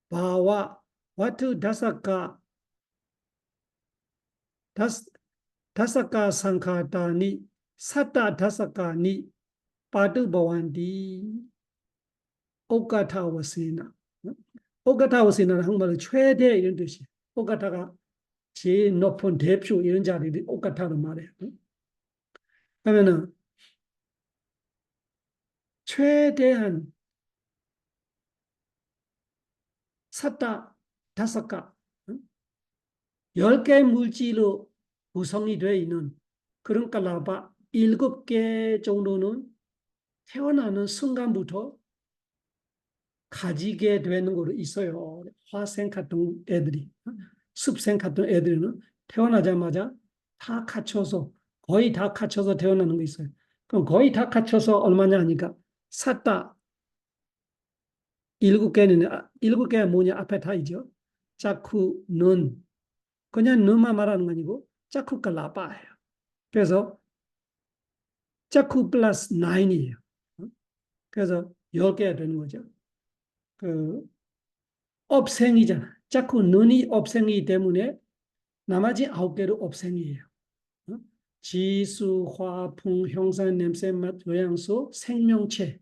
바와 와투 다사카 상카타니 사타 다사카니 파두바완디 오가타와세나 오가타와세나는 한국말로 최대 이런 뜻이에요. 오가타가 제일 높은 대표 이런 자리를 오가타로 말해요. 그러면은 최대한 사타 다섯가 10개 물질로 구성이 되어 있는 그런 깔라바 7개 정도는 태어나는 순간부터 가지게 되는 거로 있어요. 화생 같은 애들이. 습생 같은 애들은 태어나자마자 다 갖춰서 거의 다 갖춰서 태어나는 거 있어요. 그럼 거의 다 갖춰서 얼마냐 하니까 사타 7개는 7개가 뭐냐 앞에 다 있죠. 자쿠는 그냥 너만 말하는 거 아니고 자쿠가 라바예요. 그래서 자쿠 플러스 9이에요. 그래서 10개가 되는 거죠. 그 업생이잖아. 자쿠 눈이 업생이기 때문에 나머지 9개도 업생이에요. 지수, 화, 풍, 형상, 냄새, 맛, 요양소, 생명체,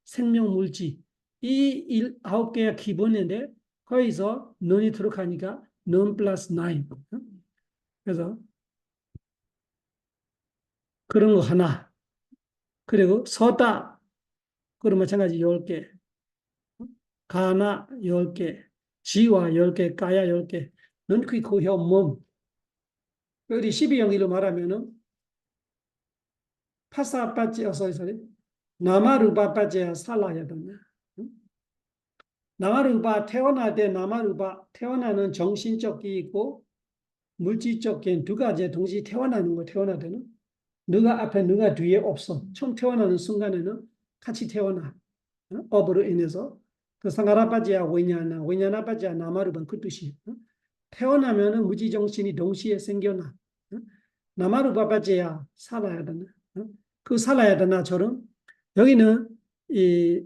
생명물질. 이 9개가 기본인데 거기서 눈이 들어가니까 눈 플러스 9. 그래서 그런 거 하나. 그리고 서다. 그런 마찬가지 10개. 가나 10개. 지와 10개. 가야 10개. 눈, 귀, 코, 혀, 몸. 우리 12영리로 말하면은 파사빠찌 어서 있어요. 나마루파 빠져야 살아야 된다. 나마루파 태어날 때 나마루파 태어나는 정신적이 있고 물질적인 두 가지 동시에 태어나는 거 태어날 때는 너가 앞에 너가 뒤에 없어. 처음 태어나는 순간에는 같이 태어나. 업으로 인해서 그 상하라빠지야 왜냐나빠지야 나마루반 그 뜻이. 태어나면은 무지정신이 동시에 생겨나. 나마루바빠지야 살아야 되나. 그 살아야 되나처럼 여기는 이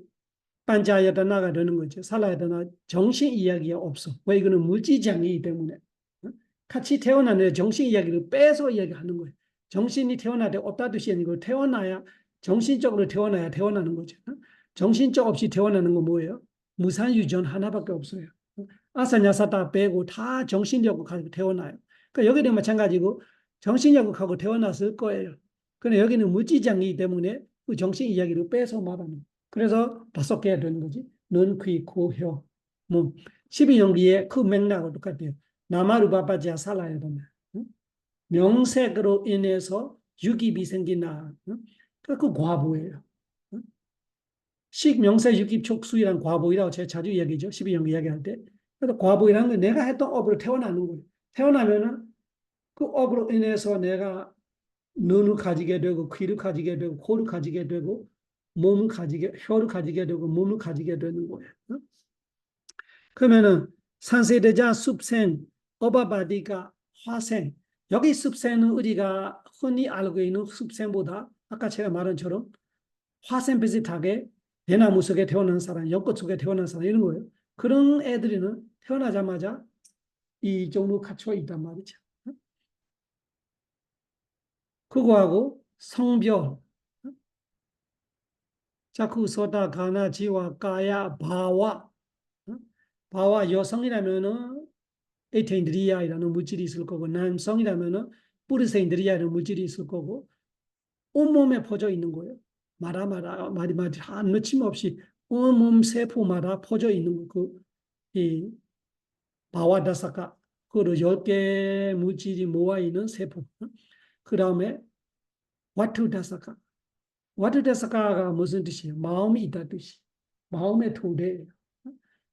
반자야다나가 되는 거죠. 살아야 되나 정신 이야기가 없어. 왜 이거는 물질장이기 때문에. 같이 태어나는 정신 이야기를 빼서 이야기하는 거예요. 정신이 태어날 때 없다 뜻이 아니고 태어나야 정신적으로 태어나야 태어나는 거죠. 정신적 없이 태어나는 건 뭐예요? 무산유전 하나밖에 없어요. 아사냐사다 빼고 다 정신력을 가지고 태어나요. 그러니까 여기도 마찬가지고 정신력을 태어났을 거예요. 그런데 여기는 물질장이기 때문에 그 정신 이야기를 빼서 말하는 거예요. 그래서 5개가 되는 거지. 눈, 귀, 코, 혀, 몸. 12연기의 그 맥락과 똑같아요. 나마루바빠지야 살아야 된다. 명색으로 인해서 육입이 생기나. 그 과보예요. 식명세 육입 촉수이란 과보이라고 제가 자주 이야기죠. 12연기 이야기할 때. 그래서 과보이라는 건 내가 했던 업으로 태어나는 거예요. 태어나면은 그 업으로 인해서 내가 눈을 가지게 되고 귀를 가지게 되고 코를 가지게 되고 몸을 가지게 혀를 가지게 되고 몸을 가지게 되는 거예요. 그러면은 산세대자 습생 어바바디가 화생 여기 습생은 우리가 흔히 알고 있는 습생보다 아까 제가 말한 처럼 화생 비슷하게 대나무 속에 태어난 사람, 연꽃 속에 태어난 사람 이런 거예요. 그런 애들은 태어나자마자 이 정도 갖춰 있단 말이죠. 그거하고 성별, 자쿠 소다 가나 지와 가야 바와 바와 여성이라면은 에테인드리아이라는 물질이 있을 거고 남성이라면은 뿌리세인드리아라는 물질이 있을 거고 온몸에 퍼져 있는 거예요. 말이 한 놓침 없이 온몸 세포마다 퍼져 있는 이 바와다사카 그리고 10개 물질이 모아 있는 세포. 그 다음에 와투다사카. 와투다사카가 무슨 뜻이에요? 마음이 있다 뜻이. 마음의 토대예요.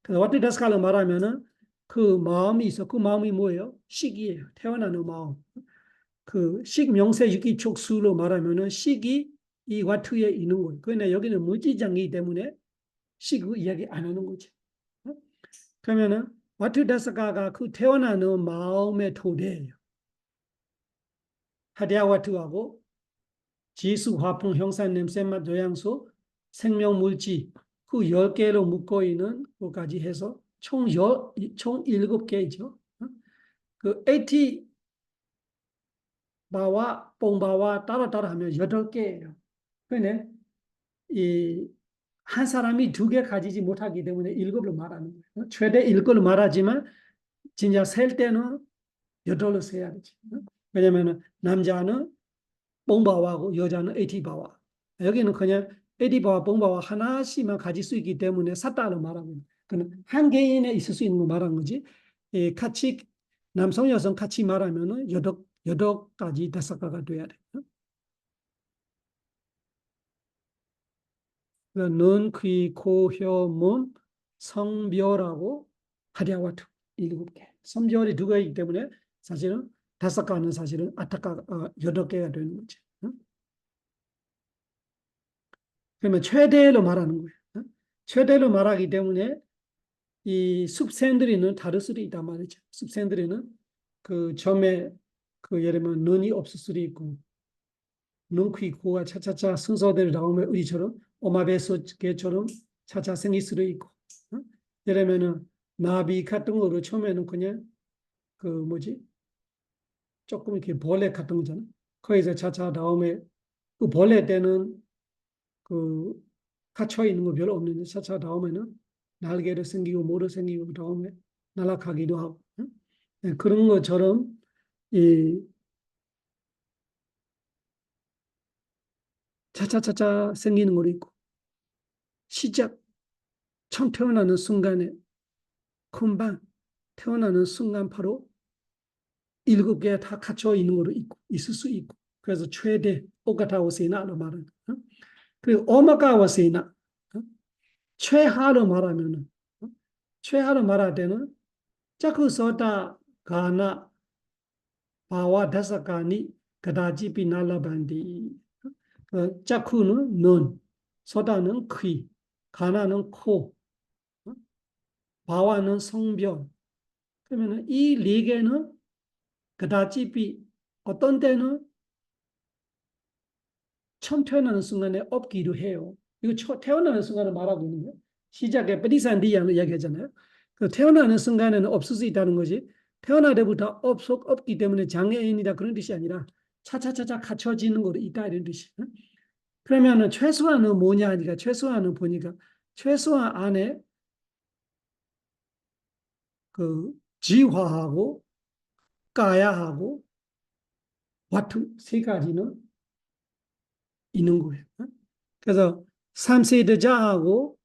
그래서 와투다사카를 말하면은 그 마음이 있어. 그 마음이 뭐예요? 식이에요. 태어나는 마음. 그 식명세 유기촉수로 말하면은 식이 이 와투에 있는 거예요. 그런데 여기는 물질장이기 때문에 식을 이야기 안 하는 거죠. 그러면은 와투다사카가 그 태어나는 마음의 토대예요. 하디아와투하고 지수, 화풍, 형상, 냄새, 맛, 요양소, 생명물질 그 10개로 묶어 있는 것까지 해서 총 7개죠. 그 AT 바와 뽕바와 따로 하면 8개예요. 그런데 한 사람이 2개 가지지 못하기 때문에 7로 말하는 거예요. 최대 7로 말하지만 진짜 셀 때는 8로 세야 되지. 왜냐면 남자는 뽕바와고 여자는 에티바와. 여기는 그냥 에티바와 뽕바와 하나씩만 가질 수 있기 때문에 샀다로 말하고 있는. 그는 한 개인에 있을 수 있는 거 말하는 거지. 같이 남성 여성 같이 말하면은 8가지 5가가 돼야 돼. 눈, 귀, 코, 혀, 몸, 성별하고 하랴와투 7개. 성별이 2개이기 때문에 사실은 5가는 사실은 8개가 되는 거지. 그러면 최대로 말하는 거예요. 최대로 말하기 때문에 이 습생들이는 다를 수도 있단 말이죠. 습생들이는 그 점에 그 예를 들면 눈이 없을 수도 있고 눈, 귀, 코가 차차차 순서대로 나오면 우리처럼 오마베소개처럼 차차 생길 수도 있고 예를 들면은 나비 같은 거로 처음에는 그냥 그 뭐지 조금 이렇게 벌레 같은 거잖아. 거기서 차차 다음에 그 벌레 때는 그 갇혀 있는 거 별로 없는데 차차 다음에는 날개를 생기고 모를 생기고 다음에 날아가기도 하고 그런 것처럼 이 차차차차 생기는 거 있고 시작 처음 태어나는 순간에 금방 태어나는 순간 바로 7개 다 갇혀 있는 거로 있을 수 있고 그래서 최대 오가타오세나로 말하는 그리고 오마카와세나 최하로 말하면은 최하로 말할 때는 자쿠소다 가나 바와 다사카니 그다지 비날라반디 자쿠는 눈, 소다는 귀, 가나는 코, 바와는 성별. 그러면 이 네 개는 그다지 비 어떤 때는 처음 태어나는 순간에 없기도 해요. 이거 태어나는 순간을 말하고 있는 거예요. 시작에ปฏิสนธิ 이야기하잖아요. 그 태어나는 순간에는 없을 수 있다는 거지. 태어날 때부터 없기 때문에 장애인이다 그런 뜻이 아니라 차차차차 갖춰지는 거로 있다 이런 뜻이. 그러면은 최소한은 뭐냐 하니까 최소한은 보니까 최소한 안에 그 지화하고 까야하고 와투 세 가지는 있는 거예요. 그래서 3세대자하고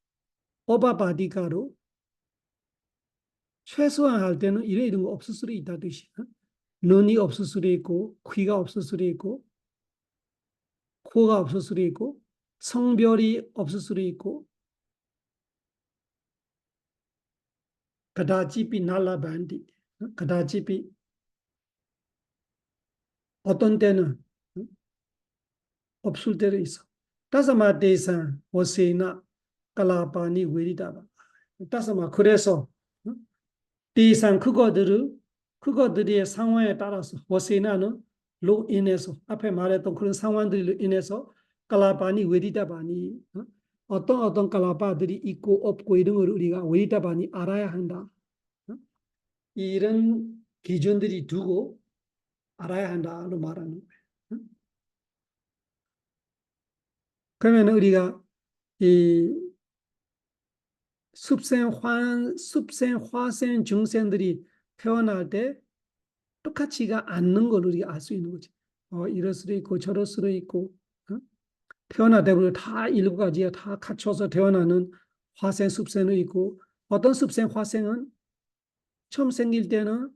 오바바디가로 최소한 할 때는 이런 거 없을 수도 있다 뜻이. 눈이 없을 수도 있고 귀가 없을 수도 있고 코가 없을 수도 있고 성별이 없을 수도 있고 그다지비 날라반디 그다지비 어떤 때는 없을 때도 있어. 따스마 대산 오세나 칼라파니 외리다바. 따스마 그래서 대상 그거들의 상황에 따라서 오세나는 로 인해서 앞에 말했던 그런 상황들로 인해서 칼라파니 외리다바니 어떤 칼라파들이 있고 없고 이런 걸 우리가 외리다바니 알아야 한다. 이런 기준들이 두고 알아야 한다로 말하는 거예요. 그러면 우리가 이 습생, 화생, 중생들이 태어날 때 똑같지가 않는 걸 우리가 알 수 있는 거지. 이럴 수도 있고 저럴 수도 있고 태어날 때부터 다 7가지가 다 갖춰서 태어나는 화생, 습생도 있고 어떤 습생, 화생은 처음 생길 때는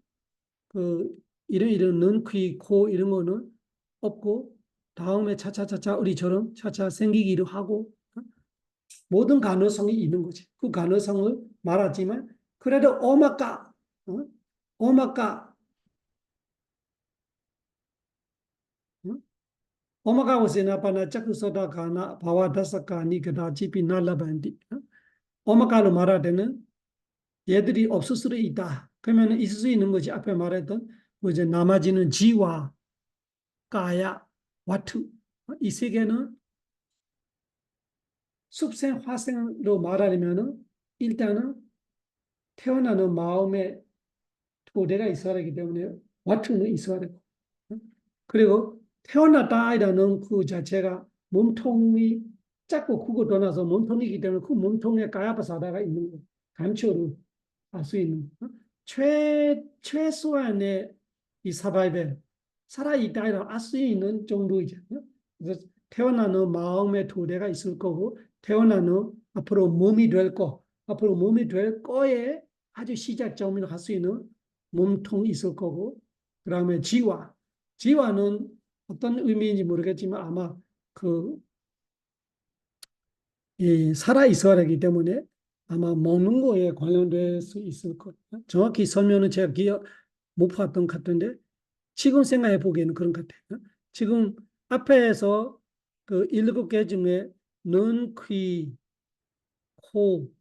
그 이런 눈, 귀, 코 이런 거는 없고 다음에 차차차차 우리처럼 차차 생기기도 하고 모든 가능성이 있는 거지. 그 가능성을 말하지만 그래도 오마카 오마카 오세나파나 자쿠소다 가나 바와다사카니 그다지비 날라반디 오마카로 말할 때는 얘들이 없을 수도 있다. 그러면 있을 수 있는 거지. 앞에 말했던 이제 나머지는 지와 가야 와투 이 세 개는 습생 화생으로 말하려면은 일단은 태어나는 마음에 토대가 있어야 하기 때문에 와투는 있어야 되고 그리고 태어났다라는 그 자체가 몸통이 작고 크고 떠나서 몸통이기 때문에 그 몸통에 가야바사다가 있는 거 감초로 알 수 있는 최소한의 이 사바이벌 살아있다라 알 수 있는 정도이잖아요. 그래서 태어나는 마음의 토대가 있을 거고 태어나는 앞으로 몸이 될 거, 앞으로 몸이 될 거에 아주 시작점으로 할 수 있는 몸통이 있을 거고 그 다음에 지화는 어떤 의미인지 모르겠지만 아마 그 살아 있어야 하기 때문에 아마 먹는 거에 관련될 수 있을 것. 정확히 설명은 제가 기억 못 봤던 것 같은데 지금 생각해 보기에는 그런 것 같아요. 지금 앞에서 그 7개 중에 눈, 귀, 코,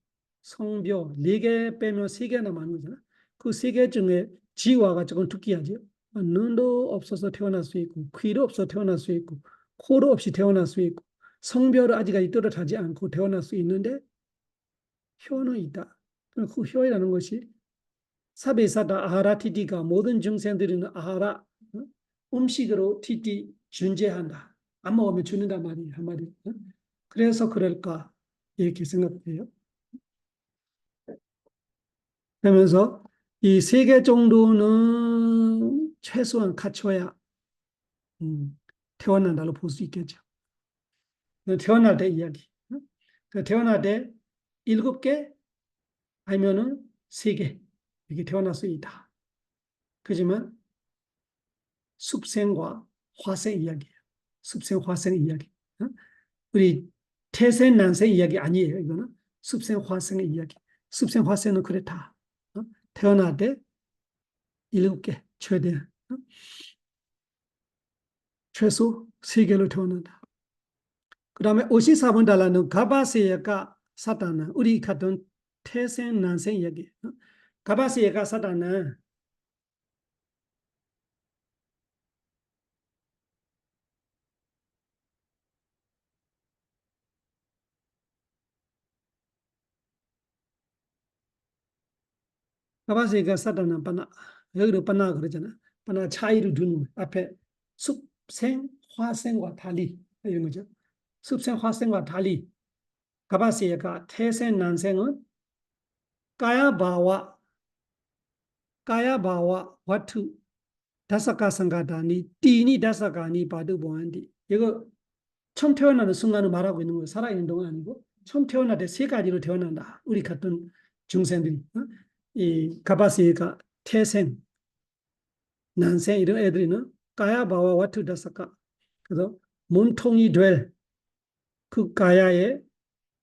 성별 4개 빼면 3개 남았는 거잖아. 그 3개 중에 지화가 조금 특이하죠. 눈도 없어서 태어날 수 있고 귀도 없어서 태어날 수 있고 코도 없이 태어날 수 있고 성별은 아직까지 뚜렷하지 않고 태어날 수 있는데 혀는 있다. 그 혀이라는 것이 사베사다 아하라 티티가 모든 중생들은 아하라 음식으로 티티 존재한다. 안 먹으면 죽는단 말이에요. 한마디. 그래서 그럴까 이렇게 생각해요. 그러면서 이 3개 정도는 최소한 갖춰야 태어난다고 볼 수 있겠죠. 태어날 때 이야기. 태어날 때 7개 아니면은 3개 이렇게 태어날 수 있다. 그지만 습생과 화생 이야기예요. 습생, 화생 이야기. 우리 태생 난생 이야기 아니에요. 이거는 습생 화생의 이야기. 습생 화생은 그렇다. 태어날 때 7개 최대, 최소 3개로 태어난다. 그 다음에 54번 달라는 가바세가 사단은 우리 같은 태생 난생 이야기. 가바세가 사단은 가바세가 사단은 바나 여기로 바나 그러잖아. 바나 차이를 두는 앞에 습생 화생과 달리 이런 거죠. 습생 화생과 달리 가바세가 태생 난생은 까야바와 와투 다사카 상가다니 띠니 다사카니 바두보안디 이거 처음 태어나는 순간을 말하고 있는 거예요. 살아있는 동안 아니고 처음 태어날 때 3가지로 태어난다. 우리 같은 중생들이 이 가바시가 태생, 난생 이런 애들이는 까야바와 와투 다사카 그래서 몸통이 될 그 가야의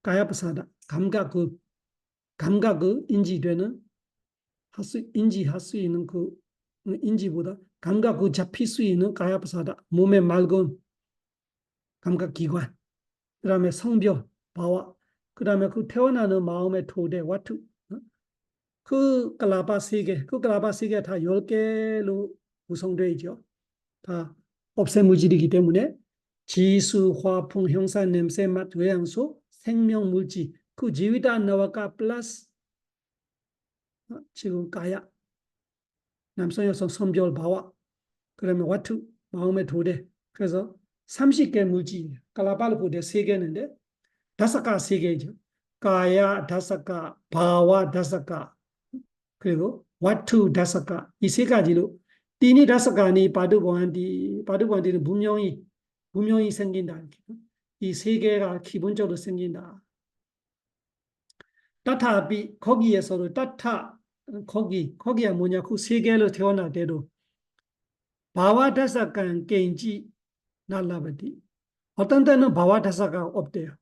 가야바사다 감각 인지되는 인지할 수 있는 그 인지보다 감각 잡힐 수 있는 가야바사다 몸의 맑은 감각기관 그 다음에 성별 바와 그 다음에 그 태어나는 마음의 토대 와투 그 글라바 3개 그 글라바 3개 다 10개로 구성되어 있죠. 다 없애무질이기 때문에 지수, 화풍, 형상, 냄새, 맛, 외양소, 생명, 물질 그 지위다 나와가 플러스 지금 가야 남성, 여성, 성별, 바와 그러면 와투 마음의 토대 그래서 30개 물질이에요. 글라바를 보되 3개인데 다사카 3개죠. 가야 다사카, 바와 다사카, 그리고 와투 다사카 이 3가지로 띠니 다사카니 바두보안디는 분명히 생긴다. 이 3개가 기본적으로 생긴다. 따타비 거기에서도 거기야 뭐냐 그 3개로 태어날 때도 바와 다사카 게인지 날라버디 어떤 때는 바와 다사가 없대요.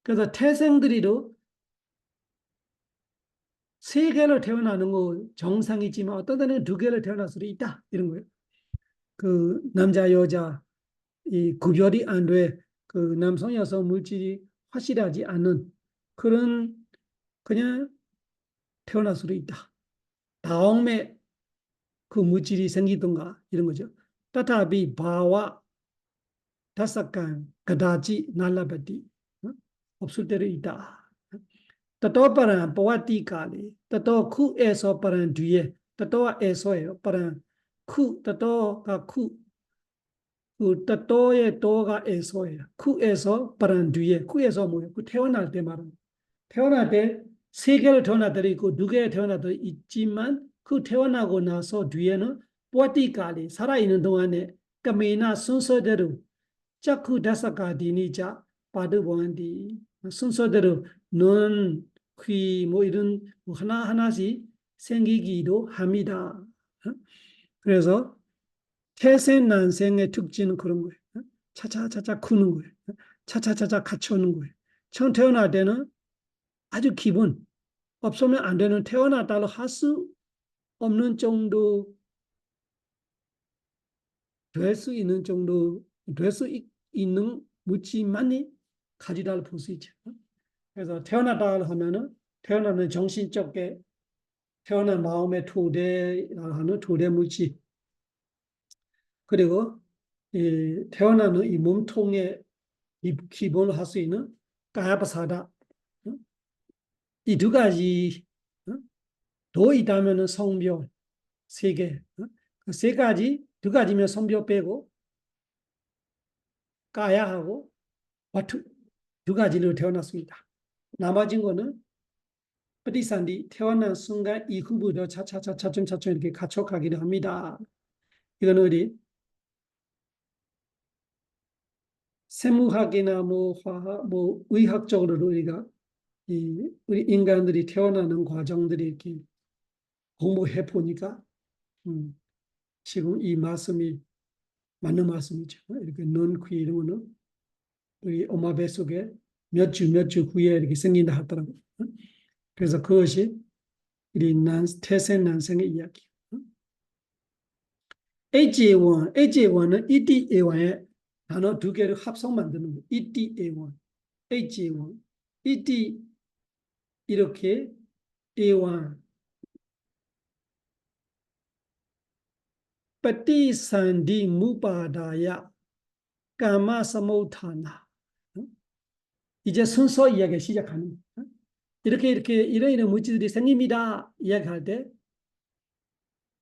그래서 태생들이도 3개로 태어나는 거 정상이지만 어떤 때는 2개로 태어날 수도 있다. 이런 거예요. 그 남자, 여자, 이 구별이 안 돼. 그 남성, 여성 물질이 확실하지 않은 그런 그냥 태어날 수도 있다. 다음에 그 물질이 생기던가 이런 거죠. 따타비 바와 다사간 그다지 날라바디 없을 때도 있다. ततो परं पवती काले ततो खु ऐसो परं दुए ततो ऐसो है परं खु ततो का खु ततो का ऐसो है खु ऐसो परं दुए खु ऐसो 뭐예요? 그 태어날 때 말은 태어날 때 3개를 태어나더니 그 2개 태어나도 있지만 그 태어나고 나서 뒤에는 पवती काले 살아있는 동안에 까메나 순서대로 자쿠 다사가디니자 바드보안디 순서대로 눈, 귀, 뭐 이런 하나하나씩 생기기도 합니다. 그래서 태생 난생의 특징은 그런 거예요. 차차차차 크는 거예요. 차차차차 같이 오는 거예요. 처음 태어날 때는 아주 기본, 없으면 안 되는 태어났다고 할 수 없는 정도 될 수 있는 정도 될 수 있는 물질만이 가지다를 볼 수 있죠. 그래서 태어났다 하면은 태어나는 정신적게 태어난 마음의 토대라 하는 토대 물질 그리고 태어나는 이 몸통의 기본을 할 수 있는 까야바사다 이 2가지 더 있다면은 성별 3개 그 3가지 2가지면 성별 빼고 까야하고 와투 2가지로 태어났습니다. 나머진 거는ปฏิสันธิ 태어난 순간 이후부터 차츰 이렇게 가촉하기도 합니다. 이건 어디 생물학이나 뭐 화학, 뭐 의학적으로도 우리가 우리 인간들이 태어나는 과정들이 이렇게 공부해 보니까 지금 이 말씀이 맞는 말씀이죠. 이렇게 눈, 귀 이런 거는 우리 엄마 뱃속에 몇 주 후에 이렇게 생긴다 하더라고. 그래서 그것이 우리 태생 난생의 이야기. AJ1은 EDA1의 단어 두 개를 합성 만드는 거. EDA1, AJ1, ED 이렇게 A1. Patisandi mupadaya kama samauthana. 이제 순서 이야기 시작하는 거예요. 이렇게 이런 물질들이 생깁니다 이야기할 때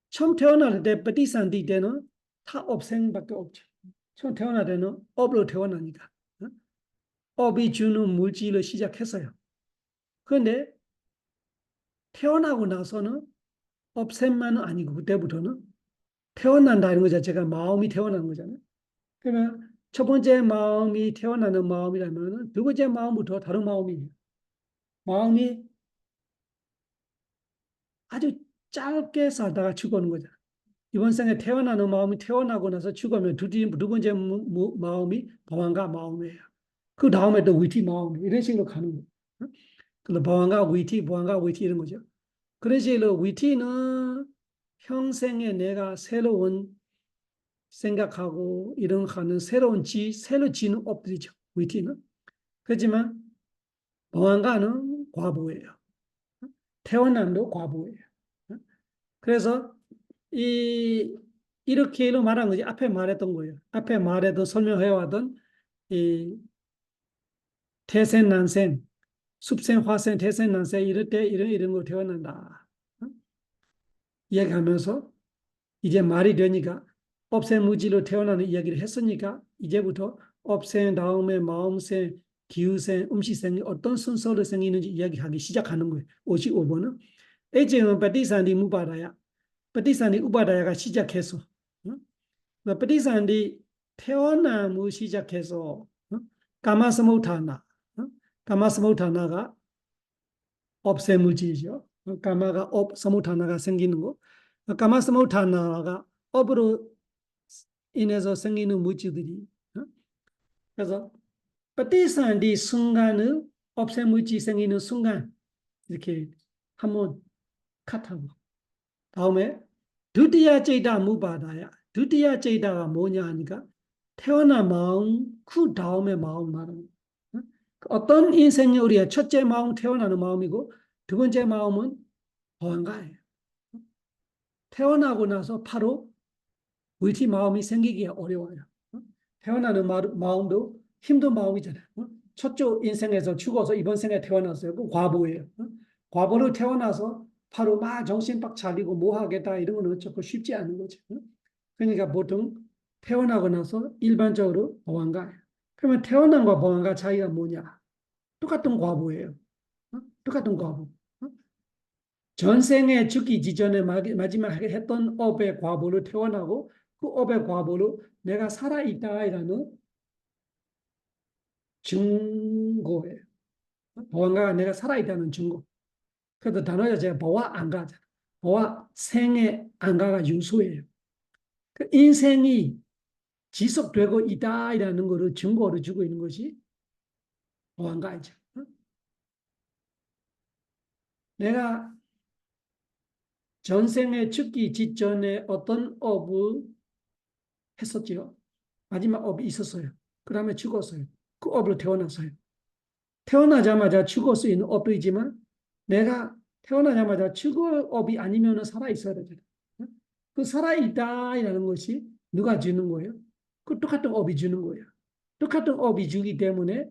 처음 태어날 때ปฏิสนธิ 때는 다 업생밖에 없죠. 처음 태어날 때는 업으로 태어나니까 업이 주는 물질을 시작했어요. 그런데 태어나고 나서는 업생만은 아니고 그때부터는 태어난다는 것 자체가 마음이 태어나는 거잖아요. 그러면 첫 번째 마음이 태어나는 마음이라면 두 번째 마음부터 다른 마음이에요. 마음이 아주 짧게 살다가 죽어오는 거죠. 이번 생에 태어나는 마음이 태어나고 나서 죽으면 두 번째 마음이 방황가 마음이에요. 그 다음에 또 위티 마음 이런 식으로 가는 거예요. 그래서 방황가 위티 이런 거죠. 그런 식으로 위티는 평생에 내가 새로운 생각하고 이런 하는 새로 지는 업들이죠. 위티는. 그렇지만 방황가는 과보예요. 태어남도 과보예요. 그래서 이렇게로 말한 거지. 앞에 말했던 거예요. 앞에 말했던 설명해왔던 이 태생 난생, 습생 화생 태생 난생 이럴 때 이런 거 태어난다. 이야기하면서 이제 말이 되니까 업생 무지로 태어나는 이야기를 했으니까 이제부터 업생 다음에 마음생, 기후생, 음식생이 어떤 순서로 생기는지 이야기하기 시작하는 거예요. 55번은 에제는ปฏิสนธิ 무바다야.ปฏิสนธิ 우바다야가 시작해서ปฏิสนธิ 태어남을 시작해서 까마스모타나 까마스모타나가 업생 물질이죠. 까마가 스모타나가 생기는 거. 까마스모타나가 업으로 인해서 생기는 물질들이. 그래서ปฏิสนธิ 순간을 업생 물질 생기는 순간 이렇게 한번 컷하고 다음에 드디어 제이다 무바다야. 드디어 제이다가 뭐냐 하니까 태어난 마음 그 다음에 마음 말하는 어떤 인생이 우리의 첫째 마음 태어나는 마음이고 두 번째 마음은 보안가예요. 태어나고 나서 바로 위티 마음이 생기기가 어려워요. 태어나는 마음도 힘든 마음이잖아요. 첫째 인생에서 죽어서 이번 생에 태어났어요. 그 과보예요. 과보로 태어나서 바로 막 정신 빡 차리고 뭐 하겠다 이런 거는 조금 쉽지 않은 거죠. 그러니까 보통 태어나고 나서 일반적으로 보안가예요. 그러면 태어난과 보안가 차이가 뭐냐? 똑같은 과보예요. 똑같은 과보. 전생에 죽기 직전에 마지막에 했던 업의 과보로 태어나고 그 업의 과보로 내가 살아있다라는 증거예요. 보안가가 내가 살아있다는 증거. 그래서 단어 자체가 보아 안가잖아. 보아 생의 안가가 유소예요. 그 인생이 지속되고 있다라는 것을 증거로 주고 있는 것이 보안가이죠. 내가 전생에 죽기 직전에 어떤 업을 했었지요. 마지막 업이 있었어요. 그 다음에 죽었어요. 그 업으로 태어났어요. 태어나자마자 죽을 수 있는 업도 있지만 내가 태어나자마자 죽을 업이 아니면 살아있어야 되잖아요. 그 살아있다라는 것이 누가 주는 거예요? 그 똑같은 업이 주는 거예요. 똑같은 업이 주기 때문에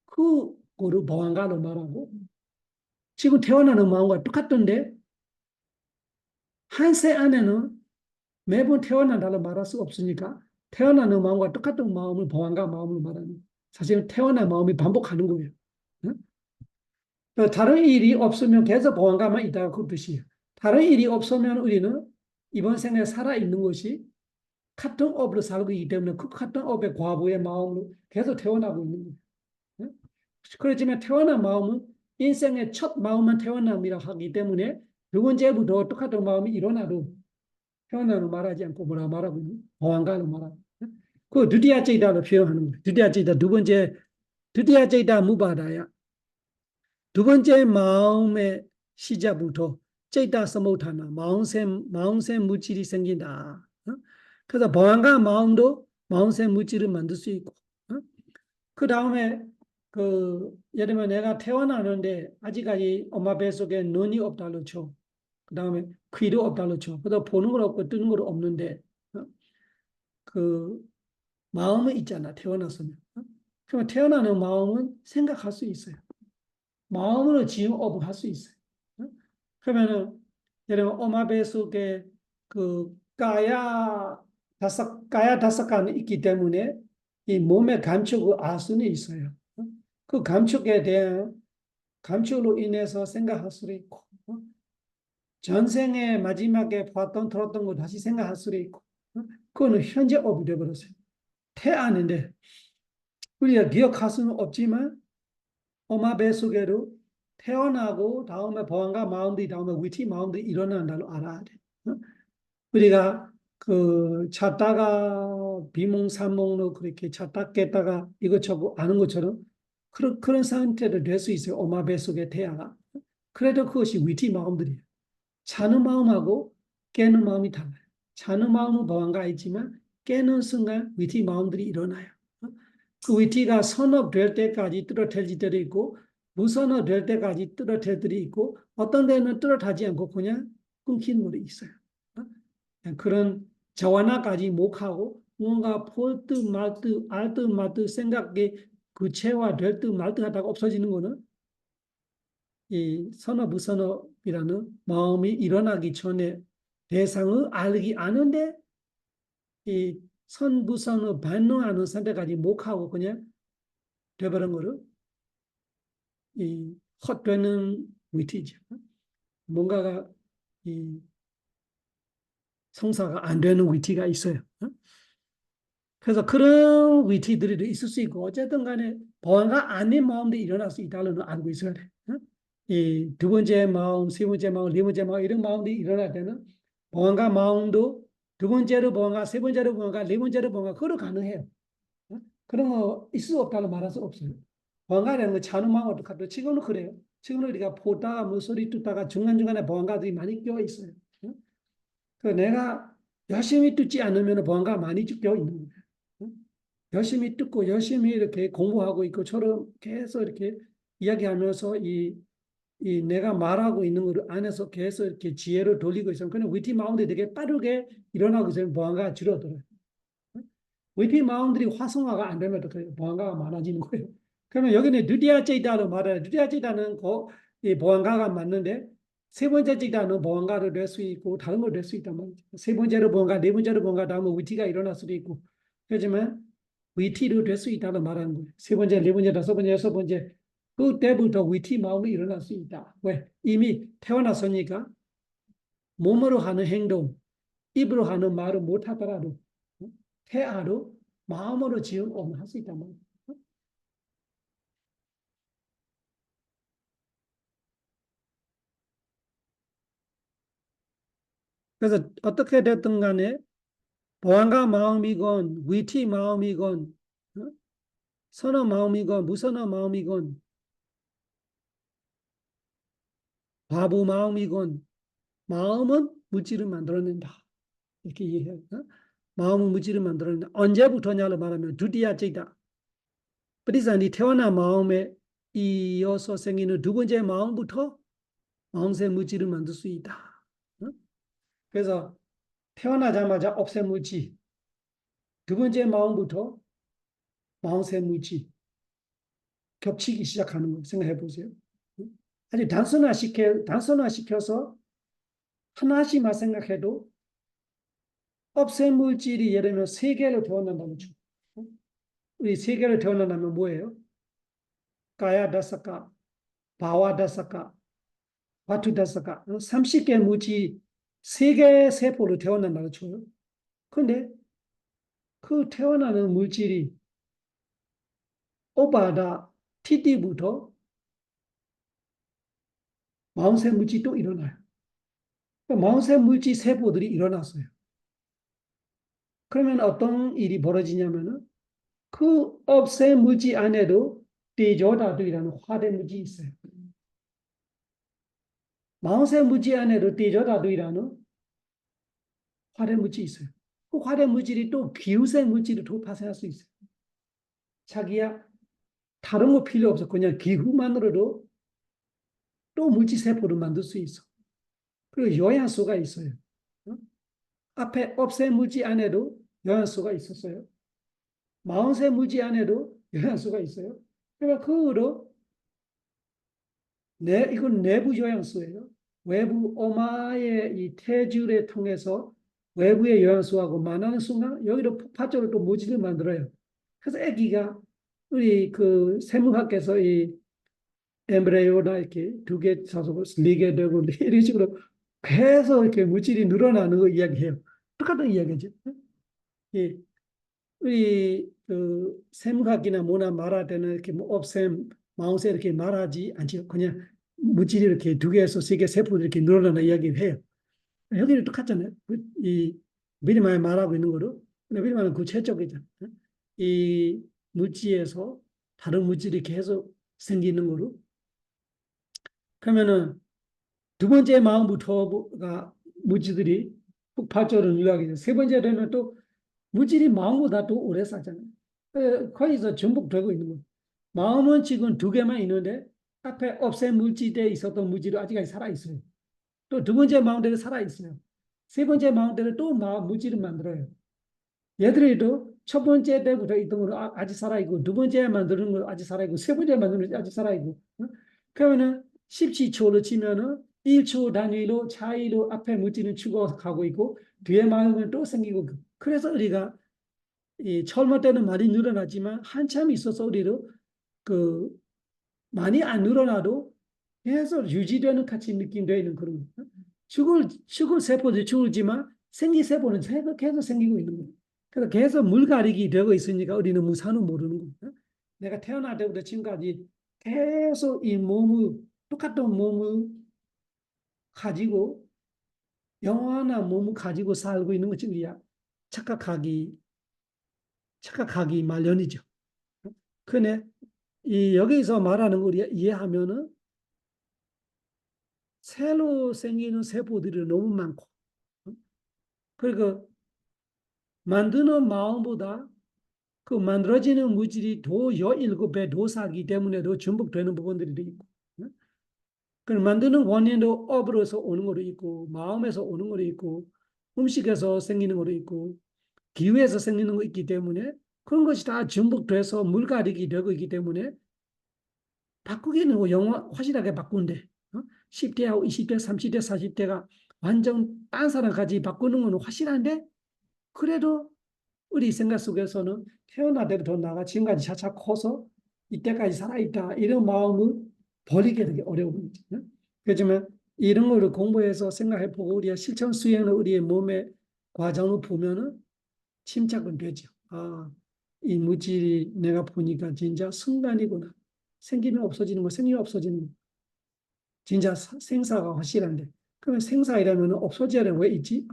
그거를 보안가로 말하고 지금 태어나는 마음과 똑같던데 한 세 안에는 매번 태어난다고 말할 수 없으니까 태어나는 마음과 똑같은 마음을 보안가 마음으로 말하는 사실은 태어난 마음이 반복하는 거예요. 다른 일이 없으면 계속 보안가만 있다가 그 뜻이에요. 다른 일이 없으면 우리는 이번 생에 살아있는 것이 같은 업으로 살고 있기 때문에 그 같은 업의 과보의 마음으로 계속 태어나고 있는 거예요. 그렇지만 태어난 마음은 인생의 첫 마음만 태어남이라 하기 때문에 두 번째부터 똑같은 마음이 일어나도 태어나는 말하지 않고 뭐라 말하고 있는 보안가로 말하고 그 두티야 찌다로 표현하는 거예요. 두티야 찌다 두 번째 두티야 찌다 무바다야. 두 번째 마음의 시작부터 찌다 서모타나 마음새 무질이 생긴다. 그래서 보안과 마음도 마음새 무질을 만들 수 있고. 그 다음에 그 예를 들면 내가 태어나는데 아직까지 엄마 뱃속에 눈이 없다로 쳐. 그 다음에 귀도 없다로 쳐. 그래서 보는 건 없고 뜨는 건 없는데 그 마음은 있잖아 태어났으면. 그러면 태어나는 마음은 생각할 수 있어요. 마음으로 지음업을 할 수 있어요. 그러면은 예를 들면 엄마 뱃속에 그 가야 다섯 칸이 있기 때문에 이 몸의 감촉을 알 수는 있어요. 그 감촉에 대한 감촉으로 인해서 생각할 수도 있고 전생에 마지막에 봤던 들었던 거 다시 생각할 수도 있고 그거는 현재 업이 되어버렸어요. 태아는데 우리가 기억할 수는 없지만 엄마 뱃속에도 태어나고 다음에 보안과 마음들이 다음에 위치 마음들이 일어난다고 알아야 돼. 우리가 그 찾다가 비몽사몽로 그렇게 찾다 깼다가 이것저것 아는 것처럼 그런 상태도 될 수 있어요. 엄마 뱃속의 태아가. 그래도 그것이 위치 마음들이에요. 자는 마음하고 깨는 마음이 달라요. 자는 마음은 보안과 있지만 깨는 순간 위치 마음들이 일어나요. 그 위치가 선업될 때까지 뚜렷해질 때도 있고 무선업될 때까지 뚜렷할 때도 있고 어떤 데는 뚜렷하지 않고 그냥 끊기는 것도 있어요. 그런 저완화까지 못하고 뭔가 볼 듯 말 듯 알 듯 말 듯 생각이 구체화될 듯 말 듯 하다가 없어지는 거는 이 선업 무선업이라는 마음이 일어나기 전에 대상을 알기 아는데 이 선부선의 반응하는 상태까지 못하고 그냥 돼버린 거를 이 헛되는 위치죠. 뭔가가 이 성사가 안 되는 위치가 있어요. 그래서 그런 위치들이 있을 수 있고 어쨌든 간에 보안가 아닌 마음도 일어날 수 있다는 걸 알고 있어야 돼. 이 두 번째 마음, 세 번째 마음, 네 번째 마음 이런 마음들이 일어날 때는 보안가 마음도 두 번째로 보안가, 세 번째로 보안가, 네 번째로 보안가 그걸 가능해요. 그런 거 있을 수 없다고 말할 수 없어요. 보안가라는 거 자는 마음 어떡하죠? 지금은 그래요. 지금은 우리가 보다가 뭐 소리 듣다가 중간중간에 보안가들이 많이 껴 있어요. 그 내가 열심히 듣지 않으면 보안가 많이 껴 있는 거예요. 열심히 듣고 열심히 이렇게 공부하고 있고 처럼 계속 이렇게 이야기하면서 이 내가 말하고 있는 걸 안에서 계속 이렇게 지혜를 돌리고 있으면 그냥 위티 마운드 되게 빠르게 일어나고 있으면 보안가가 줄어들어요. 위티 마운드들이 활성화가 안 되면 어떡해요? 보안가가 많아지는 거예요. 그러면 여기는 드디어 째다로 말해요. 드디어 째다는 이 보안가가 맞는데 세 번째 째다는 보안가를 낼 수 있고 다른 걸 낼 수 있단 말이죠. 세 번째로 보안가, 네 번째로 보안가 다음에 위티가 일어날 수도 있고 하지만 위티로 될 수 있다는 말하는 거예요. 세 번째, 네 번째, 다섯 번째, 여섯 번째 그때부터 위티 마음이 일어날 수 있다. 왜? 이미 태어났으니까 몸으로 하는 행동, 입으로 하는 말을 못하더라도 태아로 마음으로 지은 업을 할 수 있단 말이에요. 그래서 어떻게 됐든 간에 보안과 마음이건 위티 마음이건 선어 마음이건 무선어 마음이건 바보 마음이건 마음은 물질을 만들어낸다. 이렇게 이해해요. 마음은 물질을 만들어낸다. 언제부터냐를 말하면 두디야째다. 프리산이 태어난 마음에 이어서 생기는 두 번째 마음부터 마음새 물질을 만들 수 있다. 그래서 태어나자마자 업새 물질, 두 번째 마음부터 마음새 물질 겹치기 시작하는 거 생각해 보세요. 아주 단순화시켜서 하나씩만 생각해도 업새 물질이 예를 들면 세 개로 태어난다는 거. 우리 세 개로 태어난다면 뭐예요? 가야 다사카, 바와 다사카, 와투 다사카, 30개 물질 세 개의 세포로 태어난다고 쳐요. 근데 그 태어나는 물질이 오바다 TD부터 마운세 물질이 또 일어나요. 마운세 물질 세포들이 일어났어요. 그러면 어떤 일이 벌어지냐면은 그 업세 무지 안에도 대조다도이라는 화대 무지 있어요. 마음세 무지 안에도 대조다도이라는 화대 무지 있어요. 그 화대 무질이 또 기우세 무지를 돌파할 수 있어요. 자기야 다른 거 필요 없어. 그냥 기후만으로도 또 물질 세포를 만들 수 있어. 그리고 영양소가 있어요. 앞에 업세 무지 안에도 영양소가 있었어요. 마음세 무지 안에도 영양소가 있어요. 그러니까 그거로 이건 내부 영양소예요. 외부 엄마의 이 태주를 통해서 외부의 영양소하고 만나는 순간 여기로 폭발적으로 또 무지를 만들어요. 그래서 아기가 우리 그 생물학에서 이 엠브레오나 이렇게 두 개 사서 네개 되고 이런 식으로 계속 이렇게 물질이 늘어나는 거 이야기해요. 똑같은 이야기죠. 예, 우리 그 샘각이나 뭐나 말할 때는 이렇게 뭐 업셈, 마운셈 이렇게 말하지 않죠. 그냥 물질이 이렇게 두 개에서 세 개 세포들이 이렇게 늘어나는 이야기를 해요. 여기는 똑같잖아요. 이 미리 많이 말하고 있는 거로. 근데 미리 말은 구체적이죠. 이 물질에서 다른 물질이 계속 생기는 거로. 그러면은 두 번째 마음부터가 물질들이 폭발적으로 유학이죠. 세 번째 되면 또 물질이 마음보다 또 오래 살잖아요. 거기서 전복되고 있는 거예요. 마음은 지금 두 개만 있는데 앞에 없앤 물질에 있었던 물질이 아직까지 살아있어요. 또 두 번째 마음대로 살아있어요. 세 번째 마음대로 또 물질을 만들어요. 얘들도 첫 번째 때부터 있던 거 아직 살아있고, 두 번째 만드는 거 아직 살아있고, 세 번째 만드는 거 아직 살아있고. 그러면은 17초로 치면은 1초 단위로 차이로 앞에 물질은 죽어가고 있고, 뒤에 마음은 또 생기고. 그래서 우리가 이 젊을 때는 많이 늘어나지만 한참 있어서 우리도 그 많이 안 늘어나도 계속 유지되는 같이 느낌되어 있는 그런 거. 죽을 세포도 죽지만 생기 세포는 계속 생기고 있는 거예요. 그래서 계속 물갈이기 되고 있으니까 우리는 무사는 모르는 거예요. 내가 태어날 때부터 지금까지 계속 이 몸을 똑같은 몸을 가지고 영원한 몸을 가지고 살고 있는 것이 우리야 착각하기 마련이죠. 근데 이 여기서 말하는 거 우리가 이해하면은 새로 생기는 세포들이 너무 많고, 그리고 만드는 마음보다 그 만들어지는 물질이 더 17배 더 사기 때문에 더 전복되는 부분들이 있고, 그 만드는 원인도 업으로서 오는 것도 있고, 마음에서 오는 것도 있고, 음식에서 생기는 것도 있고, 기후에서 생기는 거 있기 때문에 그런 것이 다 전복돼서 물갈이게 되고 있기 때문에 바꾸기는 뭐 영화 확실하게 바꾼대. 10대하고 20대, 30대, 40대가 완전 딴 사람 같이 바꾸는 건 확실한데, 그래도 우리 생각 속에서는 태어날 때부터 나가 지금까지 차차 커서 이때까지 살아있다 이런 마음을 버리게 되게 어려운 거죠. 그렇지만 이런 거를 공부해서 생각해보고 우리가 실천 수행을 우리의 몸의 과정을 보면은 침착은 되죠. 아, 이 물질이 내가 보니까 진짜 순간이구나. 생기면 없어지는 거, 생기면 없어지는 거. 진짜 생사가 확실한데. 그러면 생사이라면 없어져야 왜 있지?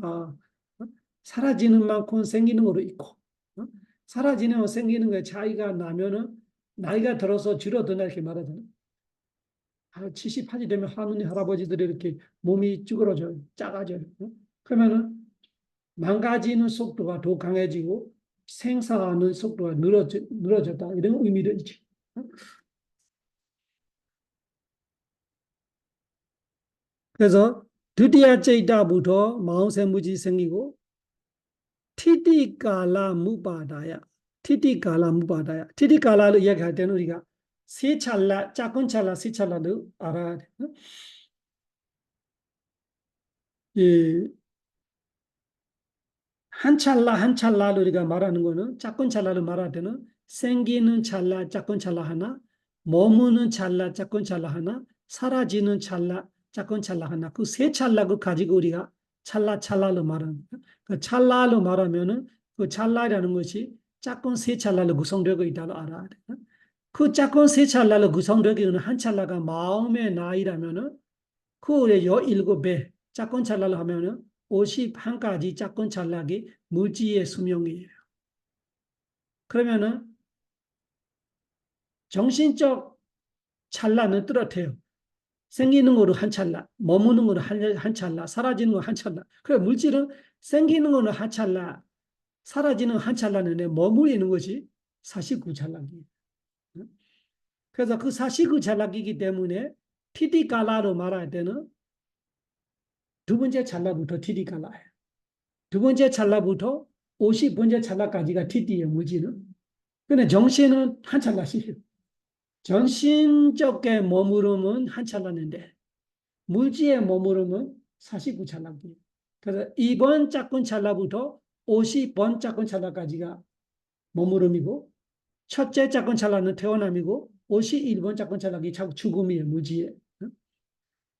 사라지는 만큼 생기는 거로 있고, 사라지는 거 생기는 거에 차이가 나면은 나이가 들어서 줄어드나 이렇게 말하잖아요. 70, 80 되면 할머니, 할아버지들이 이렇게 몸이 쭈그러져요. 작아져요. 그러면은 망가지는 속도가 더 강해지고 생사하는 속도가 늘어졌다. 이런 의미도 있죠. 그래서 드디어째이다부터 마음샘무지 생기고 티티가라 무바다야. 티티가라 무바다야. 티티가라를 이야기할 때는 우리가 세 찰나, 작은 찰나, 세 찰나도 알아야 돼. 이 한 찰나 한 찰나를 우리가 말하는 거는 작은 찰나를 말할 때는 생기는 찰나 작은 찰나 하나, 머무는 찰나 작은 찰나 하나, 사라지는 찰나 작은 찰나 하나. 그 세 찰나를 가지고 우리가 찰나를 말하는 거예요. 그 찰나로 말하면은 그 찰나라는 것이 작은 세 찰나로 구성되고 있다고 알아야 돼요. 그 작은 세 찰나로 구성되고 있는 한 찰나가 마음의 나이라면은 그 17배 작은 찰나로 하면은 51가지 짝꿍 찰나기 물질의 수명이에요. 그러면은 정신적 찰나는 뚜렷해요. 생기는 거로 한 찰나, 머무는 거로 한 찰나, 사라지는 거 한 찰나. 그래 물질은 생기는 거는 한 찰나, 사라지는 한 찰나인데 머무르는 것이 49찰나기예요. 그래서 그 49찰나기이기 때문에 티디갈라로 말할 때는 두 번째 찰나부터 티디갈라예요. 두 번째 찰나부터 50번째 찰나까지가 티디예요, 물질은. 근데 정신은 한 찰나씩이에요. 정신적에 머무름은 한 찰나인데 물질에 머무르면 49찰나입니다. 그래서 2번 짝꿍 찰나부터 50번 짝꿍 찰나까지가 머무름이고 첫째 짝꿍 찰나는 태어남이고 51번 짝꿍 찰나가 죽음이에요. 무지에.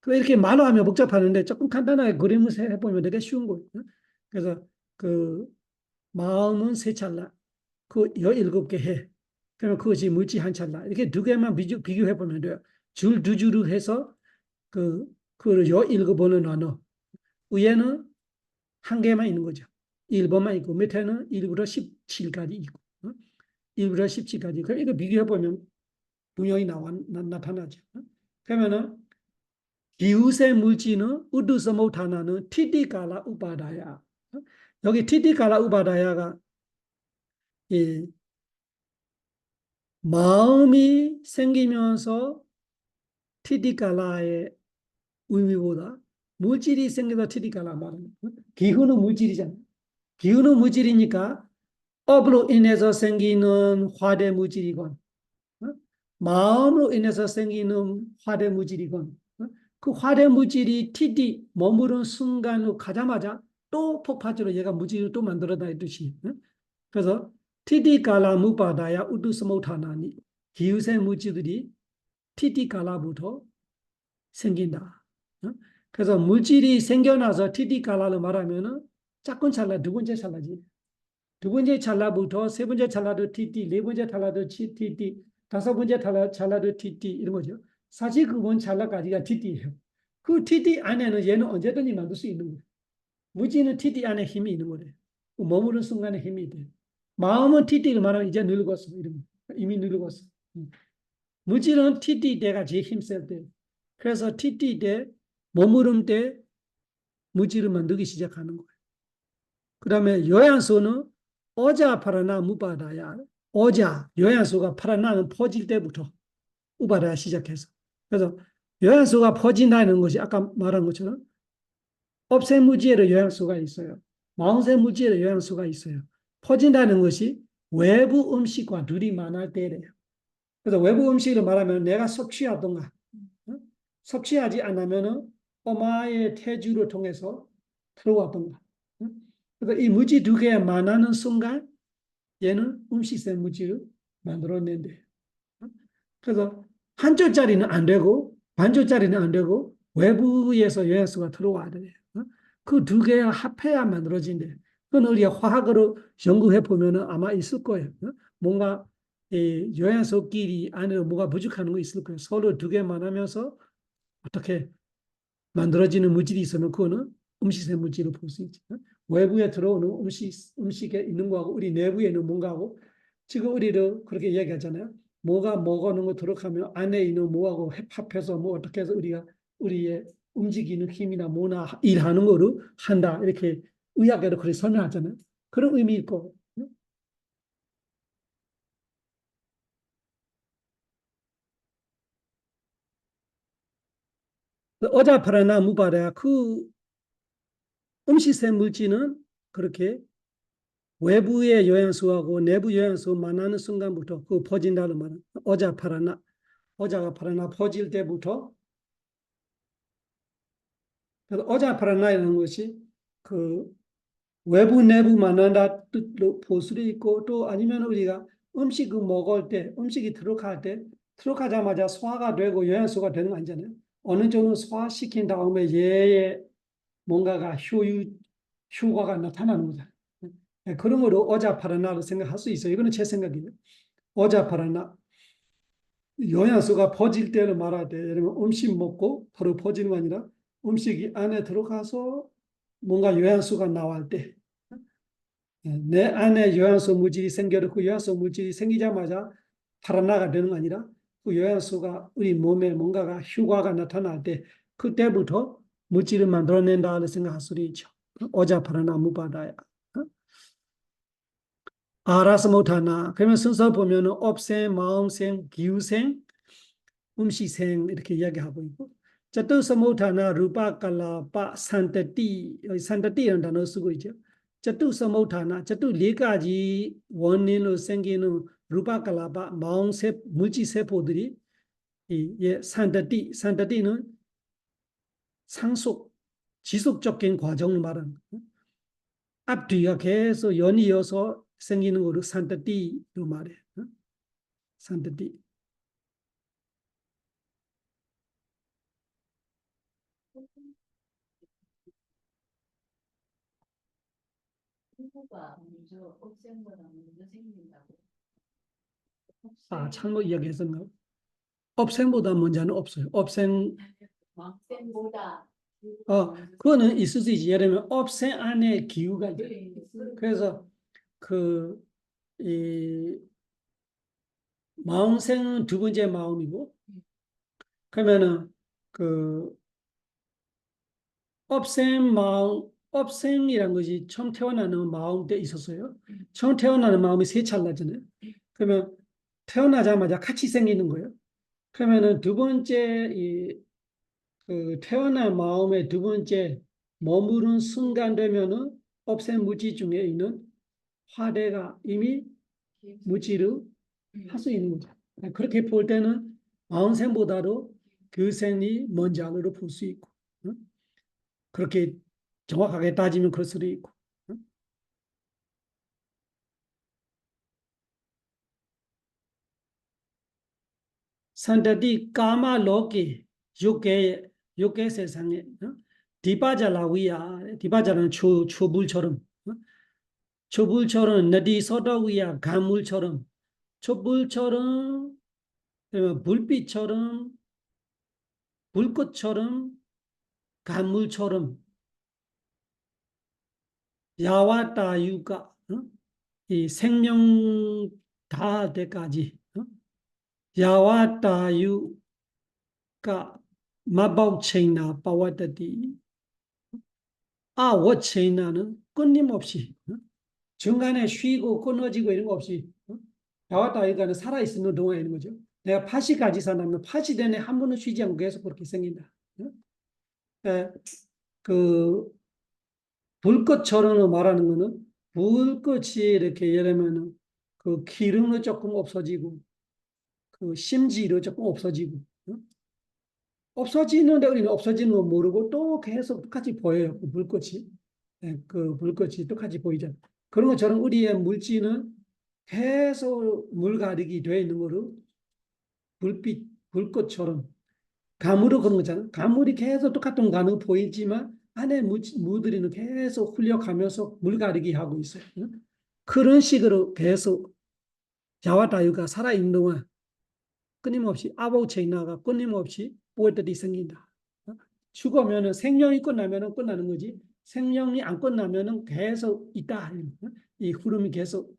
그 이렇게 말로 하면 복잡하는데 조금 간단하게 그림을 해보면 되게 쉬운 거예요. 그래서 그 마음은 세 찰나, 그 17개 해. 그러면 그것이 물질 한 찰나. 이렇게 두 개만 비교해 보면 돼요. 줄 두 줄을 해서 그걸 17번을 나눠. 위에는 한 개만 있는 거죠. 1번만 있고 밑에는 1부터 17까지 있고 1부터 17까지. 그럼 이거 비교해 보면 분명히 나타나죠. 그러면은 기우세 물질은 우두서모타나는 티디갈라 우바다야. 여기 티디갈라 우바다야가 이 마음이 생기면서 티디갈라의 의미보다 물질이 생겨서 티디갈라 말은 기후는 물질이잖아요. 기후는 물질이니까 업으로 인해서 생기는 화대 물질이건 마음으로 인해서 생기는 화대 물질이건 그 화대 물질이 티디 머무른 순간 후 가자마자 또 폭발적으로 얘가 물질을 또 만들어다 있듯이 그래서 티디 갈라 무바다야 우두스모타나니 기우세 물질들이 티디 갈라부터 생긴다. 그래서 물질이 생겨나서 티디 갈라를 말하면은 짝꿍 찰나 두 번째 찰나지. 두 번째 찰나부터 세 번째 찰나도 티티, 네 번째 찰나도 티티, 다섯 번째 찰나도 티티 이런 거죠. 49번 찰나까지가 티티예요. 그 티티 안에는 얘는 언제든지 만들 수 있는 거예요. 무지는 티티 안에 힘이 있는 거예요. 머무는 순간에 힘이 돼. 마음은 티티를 말하면 이제 늙었어. 이미 늙었어. 무지는 티티 때가 제일 힘쓸 때. 그래서 티티 때, 머무름 때 무지를 만들기 시작하는 거예요. 그 다음에 요양소는 어자 파라나 무바다야. 어자 요양소가 파라나는 퍼질 때부터 우바다야 시작해서. 그래서 요양소가 퍼진다는 것이 아까 말한 것처럼 업세무지에도 요양소가 있어요. 마음세무지에도 요양소가 있어요. 퍼진다는 것이 외부 음식과 둘이 만날 때래요. 그래서 외부 음식을 말하면 내가 섭취하던가 섭취하지 않으면 엄마의 태주를 통해서 들어왔던가. 그래서 이 무지 두 개에 만나는 순간 얘는 음식세 무지를 만들어낸대. 그래서 한 줄짜리는 안 되고 반줄짜리는 안 되고 외부에서 영양소가 들어와야 돼요. 그 두 개가 합해야 만들어진대. 그건 우리가 화학으로 연구해 보면 아마 있을 거예요. 뭔가 이 영양소끼리 안에 뭐가 부족한 거 있을 거예요. 서로 두 개만 하면서 어떻게 만들어지는 물질이 있으면 그거는 음식세 물질을 볼 수 있죠. 외부에 들어오는 음식에 있는 거하고 우리 내부에 있는 뭔가하고 지금 우리도 그렇게 얘기하잖아요. 뭐가 먹어는 거 들어가면 안에 있는 뭐하고 합해서 뭐 어떻게 해서 우리가 우리의 움직이는 힘이나 뭐나 일하는 거로 한다. 이렇게 의학에도 그렇게 설명하잖아요. 그런 의미일 거고. 어자파라나 무바라야 그 음식세 물질은 그렇게 외부의 영양소하고 내부 영양소 만나는 순간부터 그 퍼진다는 말은 어자파라나 어자가 파라나 퍼질 때부터 그래서 어자파라나라는 것이 그 외부 내부 만난다 뜻로 볼 수도 있고 또 아니면 우리가 음식을 먹을 때 음식이 들어갈 때 들어가자마자 소화가 되고 영양소가 되는 거 아니잖아요. 어느 정도 소화시킨 다음에 얘의 뭔가가 효과가 나타나는 거잖아요. 그런 거로 어자파라나로 생각할 수 있어요. 이거는 제 생각이에요. 어자파라나 영양소가 퍼질 때를 말할 때 예를 들면 음식 먹고 바로 퍼지는 거 아니라 음식이 안에 들어가서 뭔가 요양수가 나올 때, 내 안에 요양수 물질이 생겨도 그 요양수 물질이 생기자마자 파라나가 되는 거 아니라 그 요양수가 우리 몸에 뭔가가 효과가 나타날 때 그때부터 물질을 만들어낸다는 생각할 수도 있죠. 오자 파라나 무바다야. 알아서 못하나. 그러면 순서 보면은 업생, 마음생, 기후생, 음식생 이렇게 이야기하고 있고. 자투 못하나 루파 칼라파 산타티 산타티라는 단어 쓰고 있죠. 자투 못하나 자투 네 가지 원인으로 생기는 루파 칼라파 마음세 물질세포들이 이 산타티는 상속 지속적인 과정을 말하는 앞뒤가 계속 연이어서 생기는 거를 산타티로 말해. 산타티. 친구가 먼저 옥생보다 먼저 생긴다고. 아, 참고 이야기했었나? 업생보다 먼저는 없어요. 업생, 왕생보다 그거는 있을 수 있지. 예를 들면 업생 안에 기후가 있죠. 그래서 이 마음생은 두 번째 마음이고, 그러면은 그 업생이란 것이 처음 태어나는 마음 때 있었어요. 처음 태어나는 마음이 세 찰나잖아요. 그러면 태어나자마자 같이 생기는 거예요. 그러면은 두 번째 그 태어난 마음의 두 번째 머무른 순간 되면은 업생 무지 중에 있는 화대가 이미 무지로 할 수 있는 거죠. 그렇게 볼 때는 마음생보다도 그 생이 먼저로 볼 수 있고, 그렇게 정확하게 따지면 그럴 수도 있고. 산타디 까마 로게 요게 세상에 디바자라위야 디바자는 초불처럼 초불처럼 너디 소다위야 가물처럼 초불처럼 불빛처럼 불꽃처럼 가물처럼 야와따유가 이 생명 다 때까지 야와따유가 마법체나 빠와따디 아워체나는 끊임없이 중간에 쉬고 끊어지고 이런 거 없이 야와따유가는 살아있는 동안에 있는 거죠. 내가 파시까지 산다면 파시 내내 한 번은 쉬지 않고 계속 그렇게 생긴다. 그 불꽃처럼 말하는 거는 불꽃이 이렇게 예를 들면 그 기름도 조금 없어지고 그 심지로 조금 없어지고 없어지는데 우리는 없어지는 거 모르고 또 계속 똑같이 보여요. 그 불꽃이. 그 불꽃이 똑같이 보이잖아요. 그런 것처럼 우리의 물질은 계속 물가득이 되어 있는 거로 불꽃처럼 가물도 그런 거잖아. 가물이 계속 똑같은 가물 보이지만 안에 무들이는 계속 흘려가면서 물가리기 하고 있어요. 그런 식으로 계속 자와다유가 살아있는 동안 끊임없이 아보체이나가 끊임없이 보일들이 생긴다. 죽으면 생명이 끝나면 끝나는 거지. 생명이 안 끝나면 계속 있다. 이 흐름이 계속.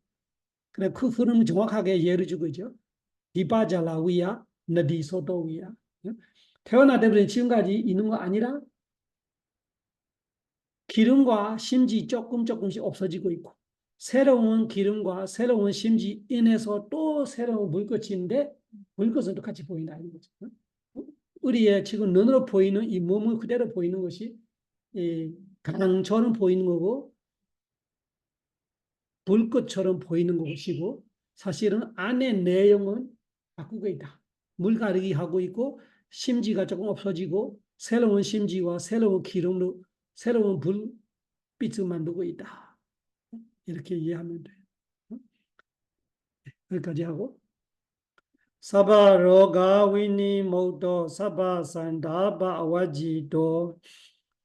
그래 그 흐름을 정확하게 예를 주고 있죠. 디바자라위야 너디소도위야. 태어나때부터 지금까지 있는 거 아니라 기름과 심지 조금씩 없어지고 있고 새로운 기름과 새로운 심지 인해서 또 새로운 물꽃인데 물꽃은 똑같이 보인다 이런 거죠. 우리의 지금 눈으로 보이는 이 몸을 그대로 보이는 것이 강처럼 보이는 거고 불꽃처럼 보이는 것이고 사실은 안에 내용은 바꾸고 있다. 물 가르기 하고 있고 심지가 조금 없어지고 새로운 심지와 새로운 기름으로 새로운 불빛을 만들고 있다. 이렇게 이해하면 돼요. 여기까지 하고 사바로가 위니 모도 사바산다바 아와지도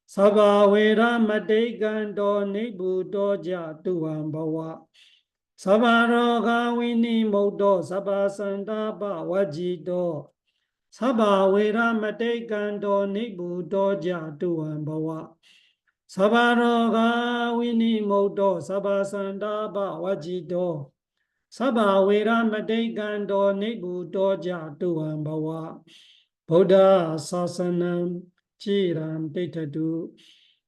사바웨라 마데간도 니부도 자투함바와 사바로가 위니 모도 사바산다바 아와지도 사바웨라 마데간도 니부도 자투함바와 사바로가 위니모도 사바산다바 와지도 사바웨라마데간도 니부도자 두안바와 보다 사선am 지람 데이터두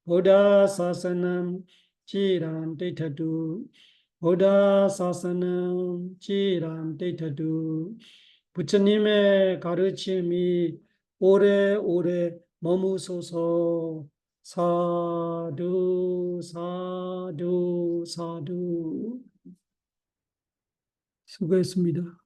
보다 사선am 지람 데이터두 보다 사선am 지람 데이터두 부처님의 가르침이 오래오래 머무소서. 사두 사두 사두 수고했습니다.